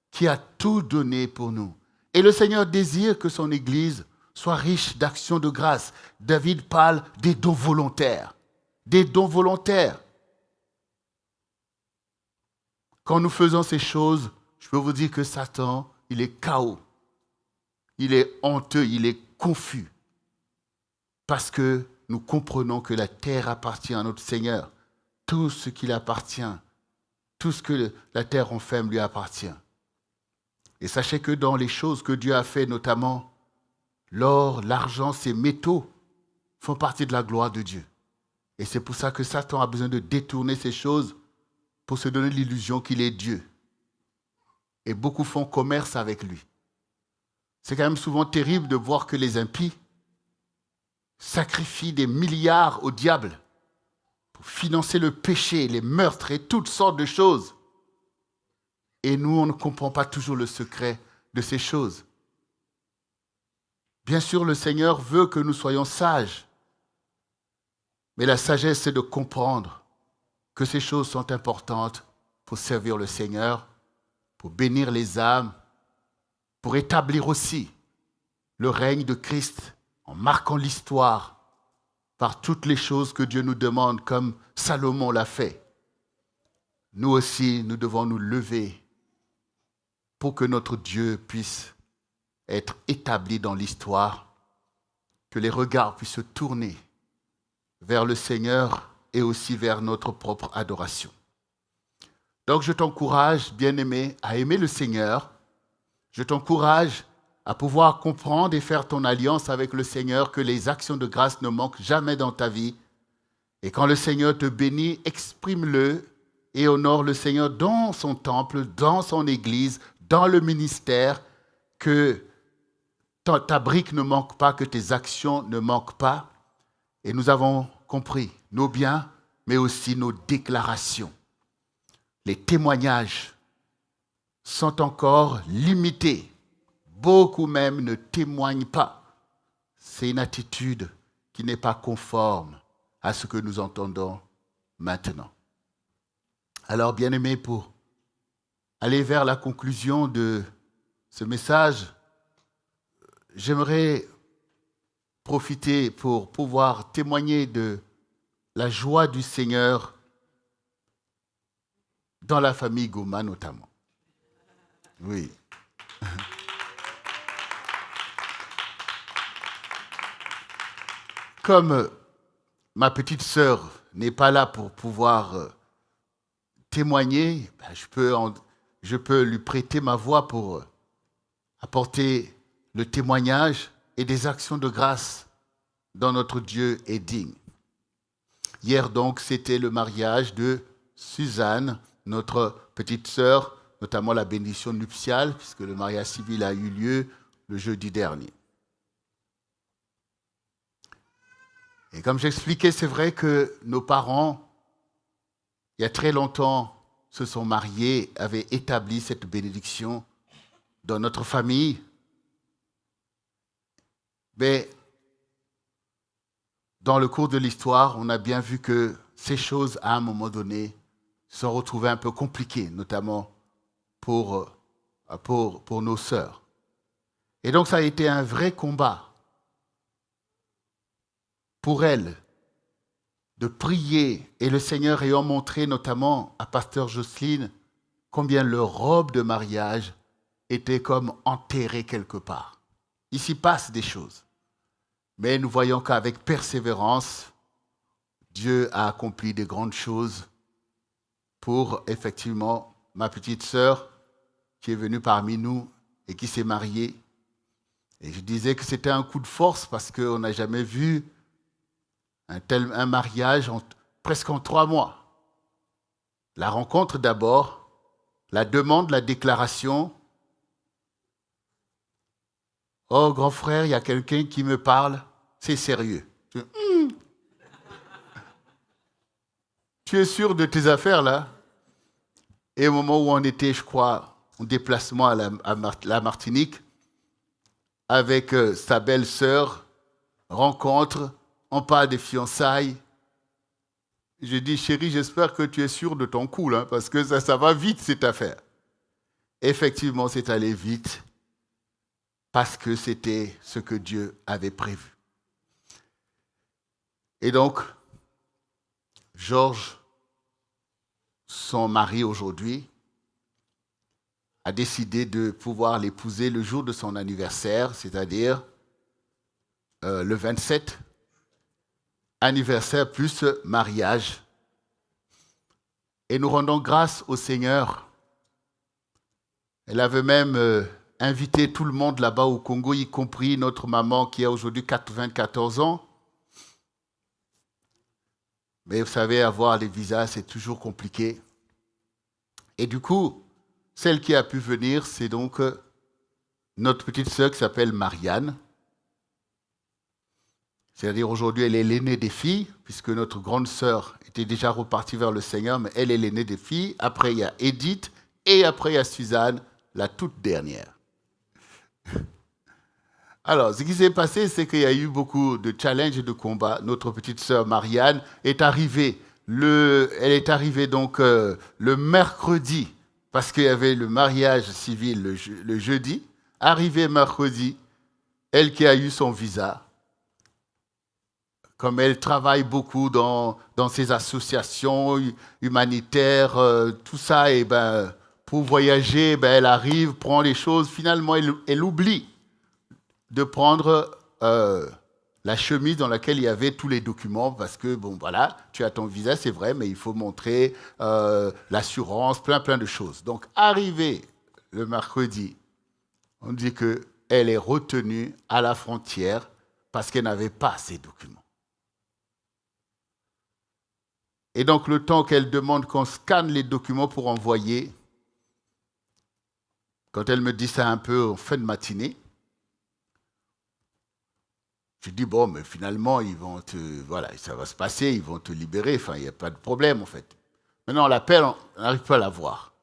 qui a tout donné pour nous. Et le Seigneur désire que son Église soit riche d'actions de grâce. David parle des dons volontaires. Des dons volontaires. Quand nous faisons ces choses, je peux vous dire que Satan, il est KO. Il est honteux, il est confus. Parce que nous comprenons que la terre appartient à notre Seigneur. Tout ce qui lui appartient, tout ce que la terre renferme lui appartient. Et sachez que dans les choses que Dieu a fait, notamment l'or, l'argent, ces métaux font partie de la gloire de Dieu. Et c'est pour ça que Satan a besoin de détourner ces choses pour se donner l'illusion qu'il est Dieu. Et beaucoup font commerce avec lui. C'est quand même souvent terrible de voir que les impies sacrifient des milliards au diable pour financer le péché, les meurtres et toutes sortes de choses. Et nous, on ne comprend pas toujours le secret de ces choses. Bien sûr, le Seigneur veut que nous soyons sages. Mais la sagesse, c'est de comprendre que ces choses sont importantes pour servir le Seigneur, pour bénir les âmes, pour établir aussi le règne de Christ en marquant l'histoire par toutes les choses que Dieu nous demande, comme Salomon l'a fait. Nous aussi, nous devons nous lever pour que notre Dieu puisse être établi dans l'histoire, que les regards puissent se tourner vers le Seigneur et aussi vers notre propre adoration. Donc je t'encourage, bien-aimé, à aimer le Seigneur. Je t'encourage à pouvoir comprendre et faire ton alliance avec le Seigneur, que les actions de grâce ne manquent jamais dans ta vie. Et quand le Seigneur te bénit, exprime-le et honore le Seigneur dans son temple, dans son église, dans le ministère, que ta brique ne manque pas, que tes actions ne manquent pas. Et nous avons compris nos biens, mais aussi nos déclarations. Les témoignages sont encore limités. Beaucoup même ne témoignent pas. C'est une attitude qui n'est pas conforme à ce que nous entendons maintenant. Alors, bien-aimés, pour aller vers la conclusion de ce message, j'aimerais profiter pour pouvoir témoigner de la joie du Seigneur dans la famille Goma notamment. Oui. Comme ma petite sœur n'est pas là pour pouvoir témoigner, je peux lui prêter ma voix pour apporter le témoignage et des actions de grâce dont notre Dieu est digne. Hier donc, c'était le mariage de Suzanne, notre petite sœur, notamment la bénédiction nuptiale, puisque le mariage civil a eu lieu le jeudi dernier. Et comme j'expliquais, c'est vrai que nos parents, il y a très longtemps, se sont mariés, avaient établi cette bénédiction dans notre famille. Mais dans le cours de l'histoire, on a bien vu que ces choses, à un moment donné, se sont retrouvées un peu compliquées, notamment pour nos sœurs. Et donc, ça a été un vrai combat pour elles de prier, et le Seigneur ayant montré notamment à Pasteur Jocelyne combien leur robe de mariage était comme enterrée quelque part. Il s'y passe des choses. Mais nous voyons qu'avec persévérance, Dieu a accompli de grandes choses pour, effectivement, ma petite sœur qui est venue parmi nous et qui s'est mariée. Et je disais que c'était un coup de force parce qu'on n'a jamais vu un mariage presque en 3 mois. La rencontre d'abord, la demande, la déclaration. Oh, grand frère, il y a quelqu'un qui me parle, c'est sérieux. Tu es sûr de tes affaires là? Et au moment où on était, je crois, en déplacement à la Martinique, avec sa belle-sœur, rencontre, on parle des fiançailles. Je dis, chérie, j'espère que tu es sûr de ton coup, là, parce que ça va vite, cette affaire. Effectivement, c'est allé vite, parce que c'était ce que Dieu avait prévu. Et donc, Georges, son mari aujourd'hui, a décidé de pouvoir l'épouser le jour de son anniversaire, c'est-à-dire le 27, anniversaire plus mariage. Et nous rendons grâce au Seigneur. Elle avait même invité tout le monde là-bas au Congo, y compris notre maman qui a aujourd'hui 94 ans. Mais vous savez, avoir les visas, c'est toujours compliqué. Et du coup, celle qui a pu venir, c'est donc notre petite sœur qui s'appelle Marianne. C'est-à-dire aujourd'hui, elle est l'aînée des filles, puisque notre grande sœur était déjà repartie vers le Seigneur, mais elle est l'aînée des filles. Après, il y a Edith, et après, il y a Suzanne, la toute dernière. Alors, ce qui s'est passé, c'est qu'il y a eu beaucoup de challenges et de combats. Notre petite sœur Marianne est arrivée. Elle est arrivée donc le mercredi, parce qu'il y avait le mariage civil le jeudi. Arrivée mercredi, elle qui a eu son visa, comme elle travaille beaucoup dans ces associations humanitaires, tout ça, et pour voyager, elle arrive, prend les choses. Finalement, elle oublie de prendre la chemise dans laquelle il y avait tous les documents, parce que, bon, voilà, tu as ton visa, c'est vrai, mais il faut montrer l'assurance, plein de choses. Donc, arrivé le mercredi, on dit qu'elle est retenue à la frontière parce qu'elle n'avait pas ces documents. Et donc, le temps qu'elle demande qu'on scanne les documents pour envoyer, quand elle me dit ça un peu en fin de matinée, je dis, bon, mais finalement, voilà, ça va se passer, ils vont te libérer, enfin, il n'y a pas de problème, en fait. Maintenant, on l'appelle, on n'arrive pas à la voir.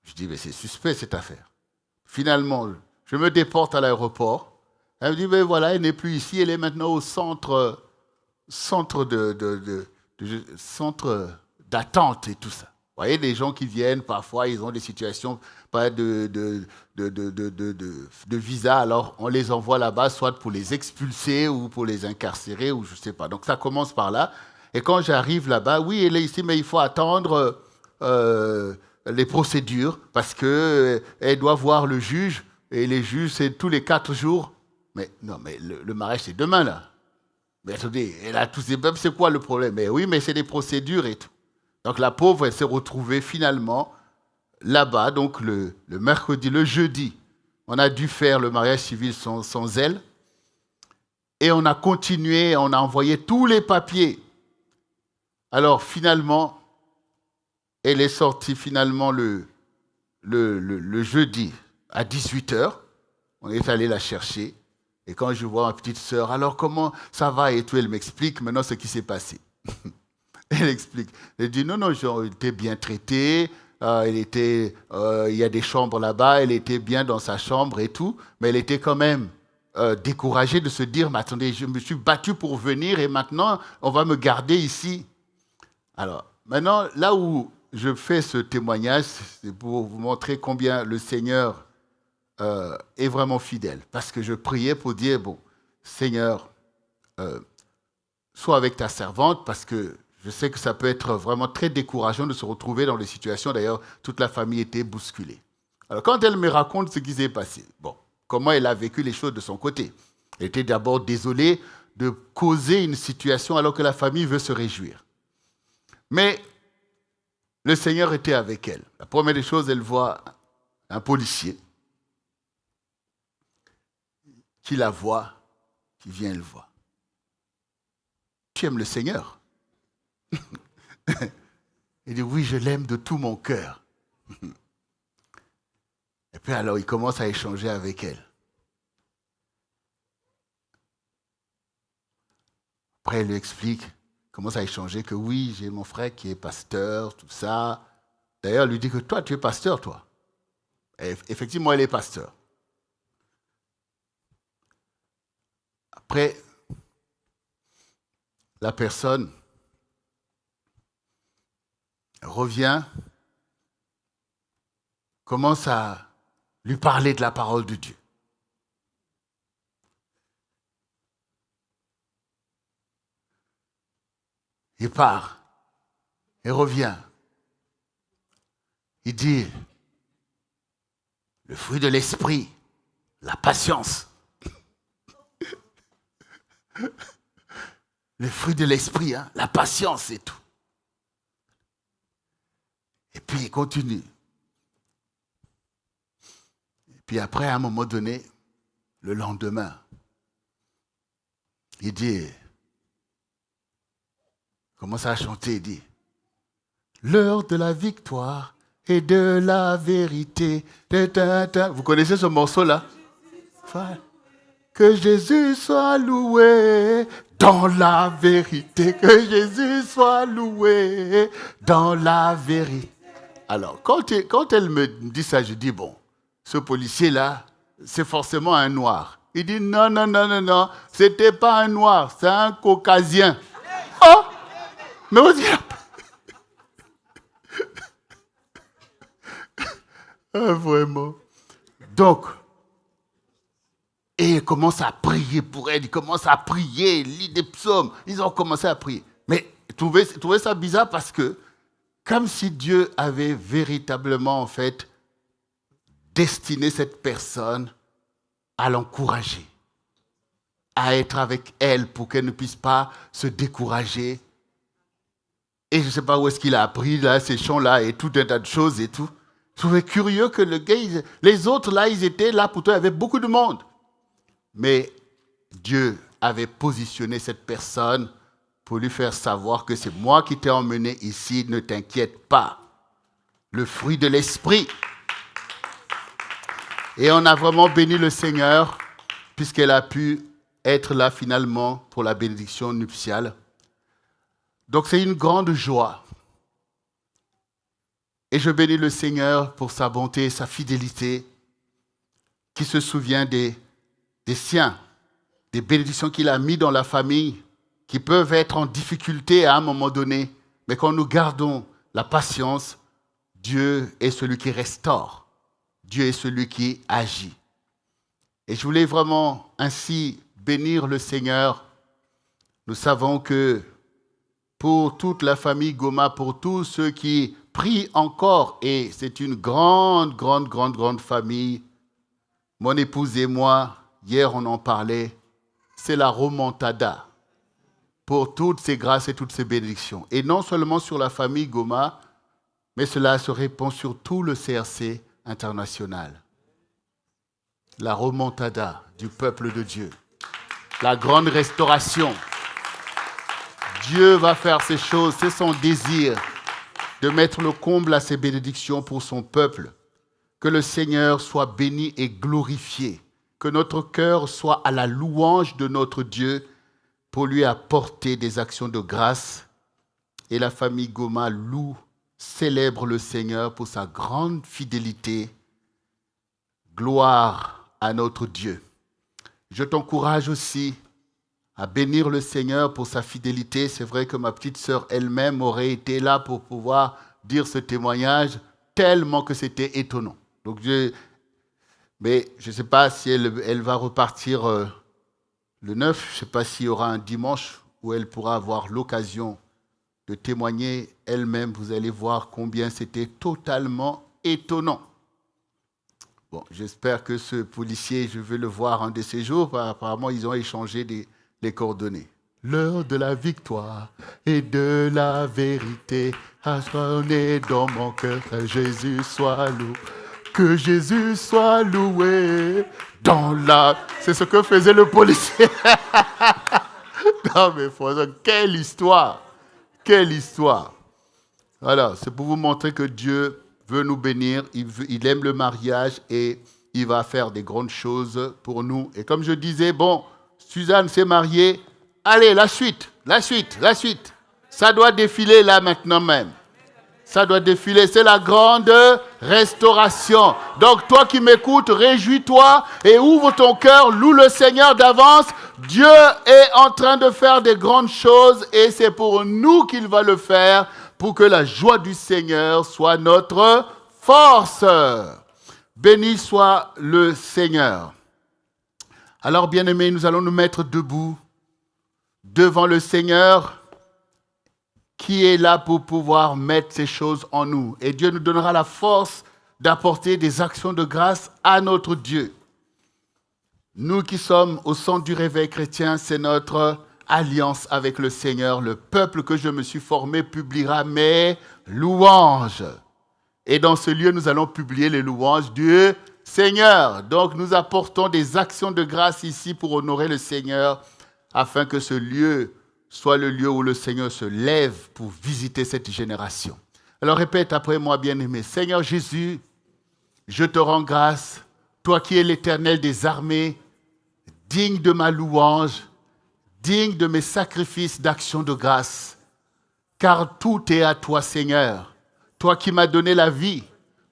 Je dis, mais c'est suspect, cette affaire. Finalement, je me déporte à l'aéroport. Elle me dit, mais voilà, elle n'est plus ici, elle est maintenant au centre d'attente et tout ça. Vous voyez, des gens qui viennent, parfois, ils ont des situations pas de visa, alors on les envoie là-bas, soit pour les expulser ou pour les incarcérer, ou je ne sais pas. Donc ça commence par là. Et quand j'arrive là-bas, oui, elle est ici, mais il faut attendre les procédures, parce qu'elle doit voir le juge, et les juges, c'est tous les 4 jours. Mais non, mais le mariage, c'est demain, là. Mais attendez, elle a tous ces peuples, c'est quoi le problème? Mais oui, mais c'est des procédures et tout. Donc la pauvre, elle s'est retrouvée finalement là-bas, donc le mercredi, le jeudi. On a dû faire le mariage civil sans elle. Et on a continué, on a envoyé tous les papiers. Alors finalement, elle est sortie finalement le jeudi à 18h. On est allé la chercher. Et quand je vois ma petite sœur, alors comment ça va et tout, elle m'explique maintenant ce qui s'est passé. Elle explique. Elle dit non, elle était bien traitée. Il y a des chambres là-bas. Elle était bien dans sa chambre et tout. Mais elle était quand même découragée de se dire, mais attendez, je me suis battue pour venir et maintenant, on va me garder ici. Alors, maintenant, là où je fais ce témoignage, c'est pour vous montrer combien le Seigneur est vraiment fidèle. Parce que je priais pour dire, bon, Seigneur, sois avec ta servante, parce que je sais que ça peut être vraiment très décourageant de se retrouver dans des situations. D'ailleurs, toute la famille était bousculée. Alors, quand elle me raconte ce qui s'est passé, bon, comment elle a vécu les choses de son côté. Elle était d'abord désolée de causer une situation alors que la famille veut se réjouir. Mais le Seigneur était avec elle. La première des choses, elle voit un policier qui la voit, qui vient le voir. Tu aimes le Seigneur? Il dit, oui, je l'aime de tout mon cœur. Et puis alors, il commence à échanger avec elle. Après, elle lui explique, commence à échanger que oui, j'ai mon frère qui est pasteur, tout ça. D'ailleurs, elle lui dit que toi, tu es pasteur, toi. Et effectivement, elle est pasteur. Après, la personne revient, commence à lui parler de la parole de Dieu. Il part, il revient. Il dit, le fruit de l'esprit, la patience. Le fruit de l'esprit, hein, la patience et tout. Et puis il continue. Et puis après, à un moment donné, le lendemain, il dit, commence à chanter, il dit, l'heure de la victoire et de la vérité. Vous connaissez ce morceau-là? Que Jésus soit loué dans la vérité. Que Jésus soit loué dans la vérité. Alors, quand elle me dit ça, je dis, bon, ce policier-là, c'est forcément un noir. Il dit, non, c'était pas un noir, c'est un caucasien. Oh, mais vous dites, ah, vraiment. Donc, et il commence à prier pour elle, il commence à prier, il lit des psaumes, ils ont commencé à prier. Mais trouvez ça bizarre parce que, comme si Dieu avait véritablement, en fait, destiné cette personne à l'encourager, à être avec elle pour qu'elle ne puisse pas se décourager. Et je ne sais pas où est-ce qu'il a appris là, ces chants-là et tout un tas de choses et tout. Je trouvais curieux que le gars, les autres là, ils étaient là, pourtant il y avait beaucoup de monde. Mais Dieu avait positionné cette personne pour lui faire savoir que c'est moi qui t'ai emmené ici, ne t'inquiète pas. Le fruit de l'esprit. Et on a vraiment béni le Seigneur puisqu'elle a pu être là finalement pour la bénédiction nuptiale. Donc c'est une grande joie. Et je bénis le Seigneur pour sa bonté et sa fidélité, qui se souvient des siens, des bénédictions qu'il a mis dans la famille, qui peuvent être en difficulté à un moment donné. Mais quand nous gardons la patience, Dieu est celui qui restaure. Dieu est celui qui agit. Et je voulais vraiment ainsi bénir le Seigneur. Nous savons que pour toute la famille Goma, pour tous ceux qui prient encore, et c'est une grande famille, mon épouse et moi, hier on en parlait, c'est la remontada pour toutes ces grâces et toutes ces bénédictions. Et non seulement sur la famille Goma, mais cela se répand sur tout le CRC international. La remontada du peuple de Dieu. la grande restauration. Dieu va faire ces choses, c'est son désir de mettre le comble à ses bénédictions pour son peuple. Que le Seigneur soit béni et glorifié. Que notre cœur soit à la louange de notre Dieu pour lui apporter des actions de grâce. Et la famille Goma célèbre le Seigneur pour sa grande fidélité. Gloire à notre Dieu. Je t'encourage aussi à bénir le Seigneur pour sa fidélité. C'est vrai que ma petite sœur elle-même aurait été là pour pouvoir dire ce témoignage tellement que c'était étonnant. Donc mais je ne sais pas si elle va repartir le 9. Je ne sais pas s'il y aura un dimanche où elle pourra avoir l'occasion de témoigner elle-même. Vous allez voir combien c'était totalement étonnant. Bon, j'espère que ce policier, je vais le voir un de ces jours. Apparemment, ils ont échangé les coordonnées. L'heure de la victoire et de la vérité a sonné dans mon cœur. Que Jésus soit loué. Que Jésus soit loué dans la... C'est ce que faisait le policier. Non mais frère, quelle histoire. Quelle histoire. Voilà, c'est pour vous montrer que Dieu veut nous bénir, il aime le mariage et il va faire des grandes choses pour nous. Et comme je disais, bon, Suzanne s'est mariée, allez, la suite. Ça doit défiler là maintenant même. Ça doit défiler, c'est la grande restauration. Donc toi qui m'écoutes, réjouis-toi et ouvre ton cœur, loue le Seigneur d'avance. Dieu est en train de faire des grandes choses et c'est pour nous qu'il va le faire, pour que la joie du Seigneur soit notre force. Béni soit le Seigneur. Alors, bien-aimés, nous allons nous mettre debout devant le Seigneur qui est là pour pouvoir mettre ces choses en nous. Et Dieu nous donnera la force d'apporter des actions de grâce à notre Dieu. Nous qui sommes au centre du réveil chrétien, c'est notre alliance avec le Seigneur. Le peuple que je me suis formé publiera mes louanges. Et dans ce lieu, nous allons publier les louanges du Seigneur. Donc, nous apportons des actions de grâce ici pour honorer le Seigneur, afin que ce lieu soit le lieu où le Seigneur se lève pour visiter cette génération. Alors, répète après moi, bien-aimé. Seigneur Jésus, je te rends grâce, toi qui es l'Éternel des armées, digne de ma louange, digne de mes sacrifices d'action de grâce, car tout est à toi, Seigneur. Toi qui m'as donné la vie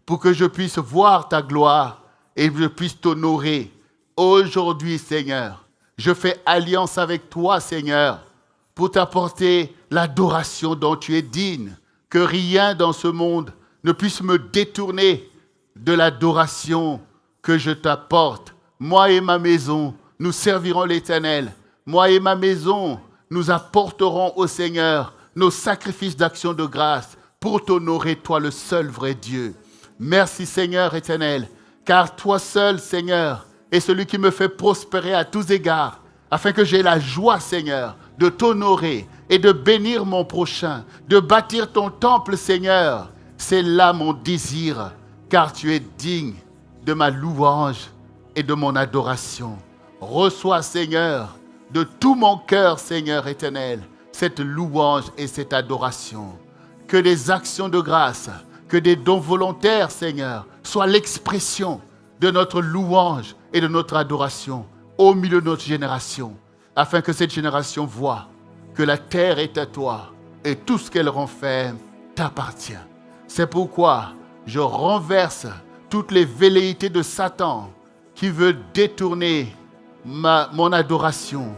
pour que je puisse voir ta gloire et que je puisse t'honorer. Aujourd'hui, Seigneur, je fais alliance avec toi, Seigneur, pour t'apporter l'adoration dont tu es digne. Que rien dans ce monde ne puisse me détourner de l'adoration que je t'apporte. Moi et ma maison, nous servirons l'Éternel. Moi et ma maison, nous apporterons au Seigneur nos sacrifices d'action de grâce pour t'honorer, toi le seul vrai Dieu. Merci Seigneur éternel, car toi seul, Seigneur, est celui qui me fait prospérer à tous égards, afin que j'aie la joie, Seigneur, de t'honorer et de bénir mon prochain, de bâtir ton temple, Seigneur. C'est là mon désir, car tu es digne de ma louange et de mon adoration. Reçois, Seigneur, de tout mon cœur, Seigneur éternel, cette louange et cette adoration. Que des actions de grâce, que des dons volontaires, Seigneur, soient l'expression de notre louange et de notre adoration au milieu de notre génération, afin que cette génération voie que la terre est à toi et tout ce qu'elle renferme t'appartient. C'est pourquoi je renverse toutes les velléités de Satan qui veut détourner mon adoration.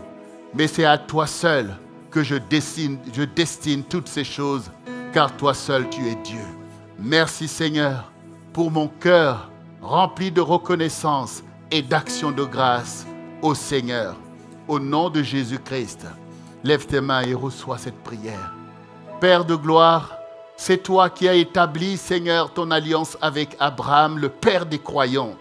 Mais c'est à toi seul que je destine toutes ces choses, car toi seul tu es Dieu. Merci Seigneur pour mon cœur rempli de reconnaissance et d'action de grâce au Seigneur. Au nom de Jésus-Christ, lève tes mains et reçois cette prière. Père de gloire, c'est toi qui as établi, Seigneur, ton alliance avec Abraham, le père des croyants.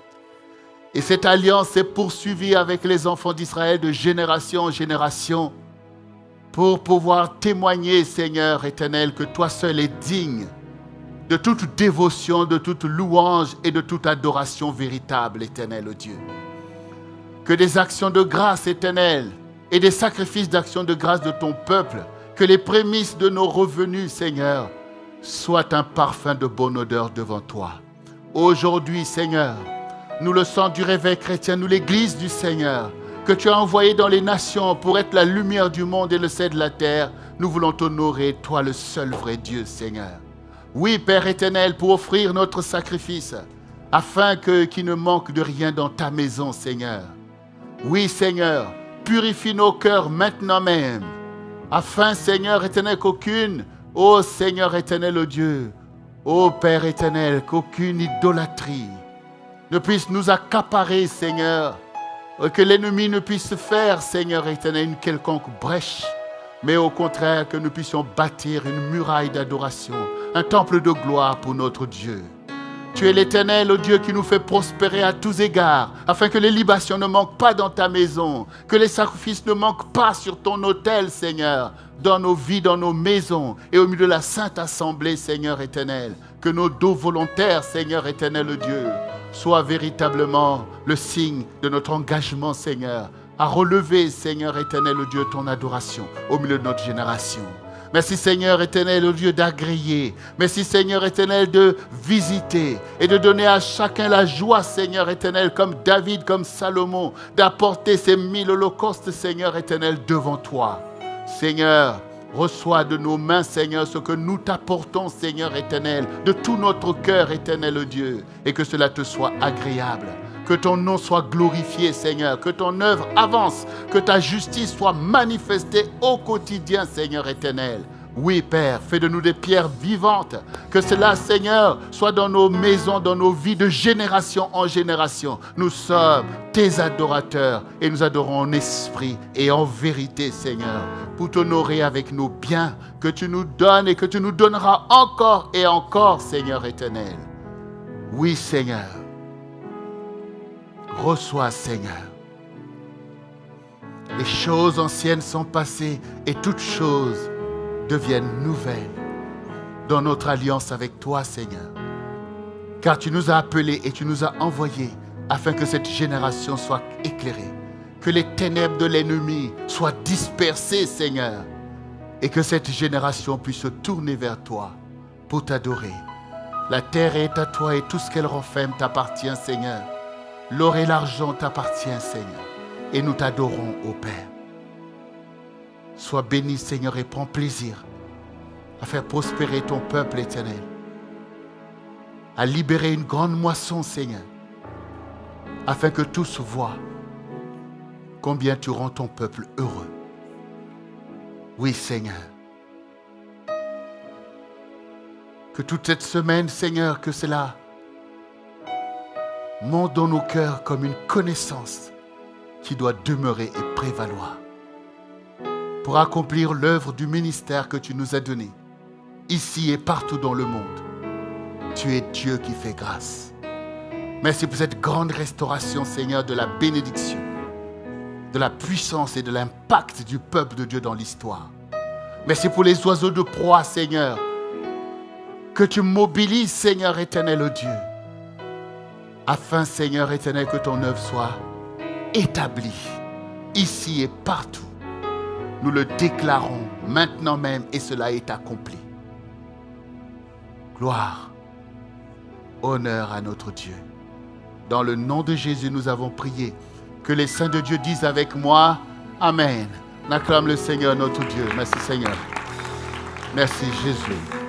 Et cette alliance s'est poursuivie avec les enfants d'Israël de génération en génération pour pouvoir témoigner, Seigneur éternel, que toi seul es digne de toute dévotion, de toute louange et de toute adoration véritable, éternel Dieu. Que des actions de grâce éternelle et des sacrifices d'action de grâce de ton peuple, que les prémices de nos revenus, Seigneur, soient un parfum de bonne odeur devant toi. Aujourd'hui, Seigneur, nous le sang du réveil chrétien, nous l'Église du Seigneur, que tu as envoyé dans les nations pour être la lumière du monde et le sel de la terre, nous voulons t'honorer, toi le seul vrai Dieu, Seigneur. Oui, Père éternel, pour offrir notre sacrifice, afin qu'il ne manque de rien dans ta maison, Seigneur. Oui, Seigneur, purifie nos cœurs maintenant même, afin, Seigneur éternel, qu'aucune, ô Seigneur éternel, ô Dieu, ô Père éternel, qu'aucune idolâtrie ne puisse nous accaparer, Seigneur, que l'ennemi ne puisse faire, Seigneur éternel, une quelconque brèche, mais au contraire que nous puissions bâtir une muraille d'adoration, un temple de gloire pour notre Dieu. Tu es l'Éternel, ô Dieu, qui nous fait prospérer à tous égards, afin que les libations ne manquent pas dans ta maison, que les sacrifices ne manquent pas sur ton autel, Seigneur, dans nos vies, dans nos maisons, et au milieu de la Sainte Assemblée, Seigneur éternel. Que nos dons volontaires, Seigneur éternel, ô Dieu, soient véritablement le signe de notre engagement, Seigneur, à relever, Seigneur éternel, ô Dieu, ton adoration au milieu de notre génération. Merci Seigneur éternel, ô Dieu, d'agréer. Merci Seigneur éternel, de visiter et de donner à chacun la joie, Seigneur éternel, comme David, comme Salomon, d'apporter ces 1000 holocaustes, Seigneur éternel, devant toi. Seigneur, reçois de nos mains, Seigneur, ce que nous t'apportons, Seigneur éternel, de tout notre cœur, éternel, ô Dieu, et que cela te soit agréable. Que ton nom soit glorifié, Seigneur, que ton œuvre avance, que ta justice soit manifestée au quotidien, Seigneur éternel. Oui, Père, fais de nous des pierres vivantes. Que cela, Seigneur, soit dans nos maisons, dans nos vies, de génération en génération. Nous sommes tes adorateurs et nous adorons en esprit et en vérité, Seigneur, pour t'honorer avec nos biens que tu nous donnes et que tu nous donneras encore et encore, Seigneur éternel. Oui, Seigneur. Reçois, Seigneur. Les choses anciennes sont passées et toutes choses deviennent nouvelles dans notre alliance avec toi, Seigneur. Car tu nous as appelés et tu nous as envoyés afin que cette génération soit éclairée, que les ténèbres de l'ennemi soient dispersées, Seigneur, et que cette génération puisse se tourner vers toi pour t'adorer. La terre est à toi et tout ce qu'elle renferme t'appartient, Seigneur. L'or et l'argent t'appartiennent, Seigneur, et nous t'adorons, ô Père. Sois béni, Seigneur, et prends plaisir à faire prospérer ton peuple éternel, à libérer une grande moisson, Seigneur, afin que tous voient combien tu rends ton peuple heureux. Oui, Seigneur. Que toute cette semaine, Seigneur, que cela monte dans nos cœurs comme une connaissance qui doit demeurer et prévaloir pour accomplir l'œuvre du ministère que tu nous as donné, ici et partout dans le monde. Tu es Dieu qui fait grâce. Merci pour cette grande restauration, Seigneur, de la bénédiction, de la puissance et de l'impact du peuple de Dieu dans l'histoire. Merci pour les oiseaux de proie, Seigneur, que tu mobilises, Seigneur éternel, ô Dieu, afin, Seigneur éternel, que ton œuvre soit établie ici et partout. Nous le déclarons maintenant même et cela est accompli. Gloire, honneur à notre Dieu. Dans le nom de Jésus, nous avons prié. Que les saints de Dieu disent avec moi, Amen. On acclame le Seigneur notre Dieu. Merci Seigneur. Merci Jésus.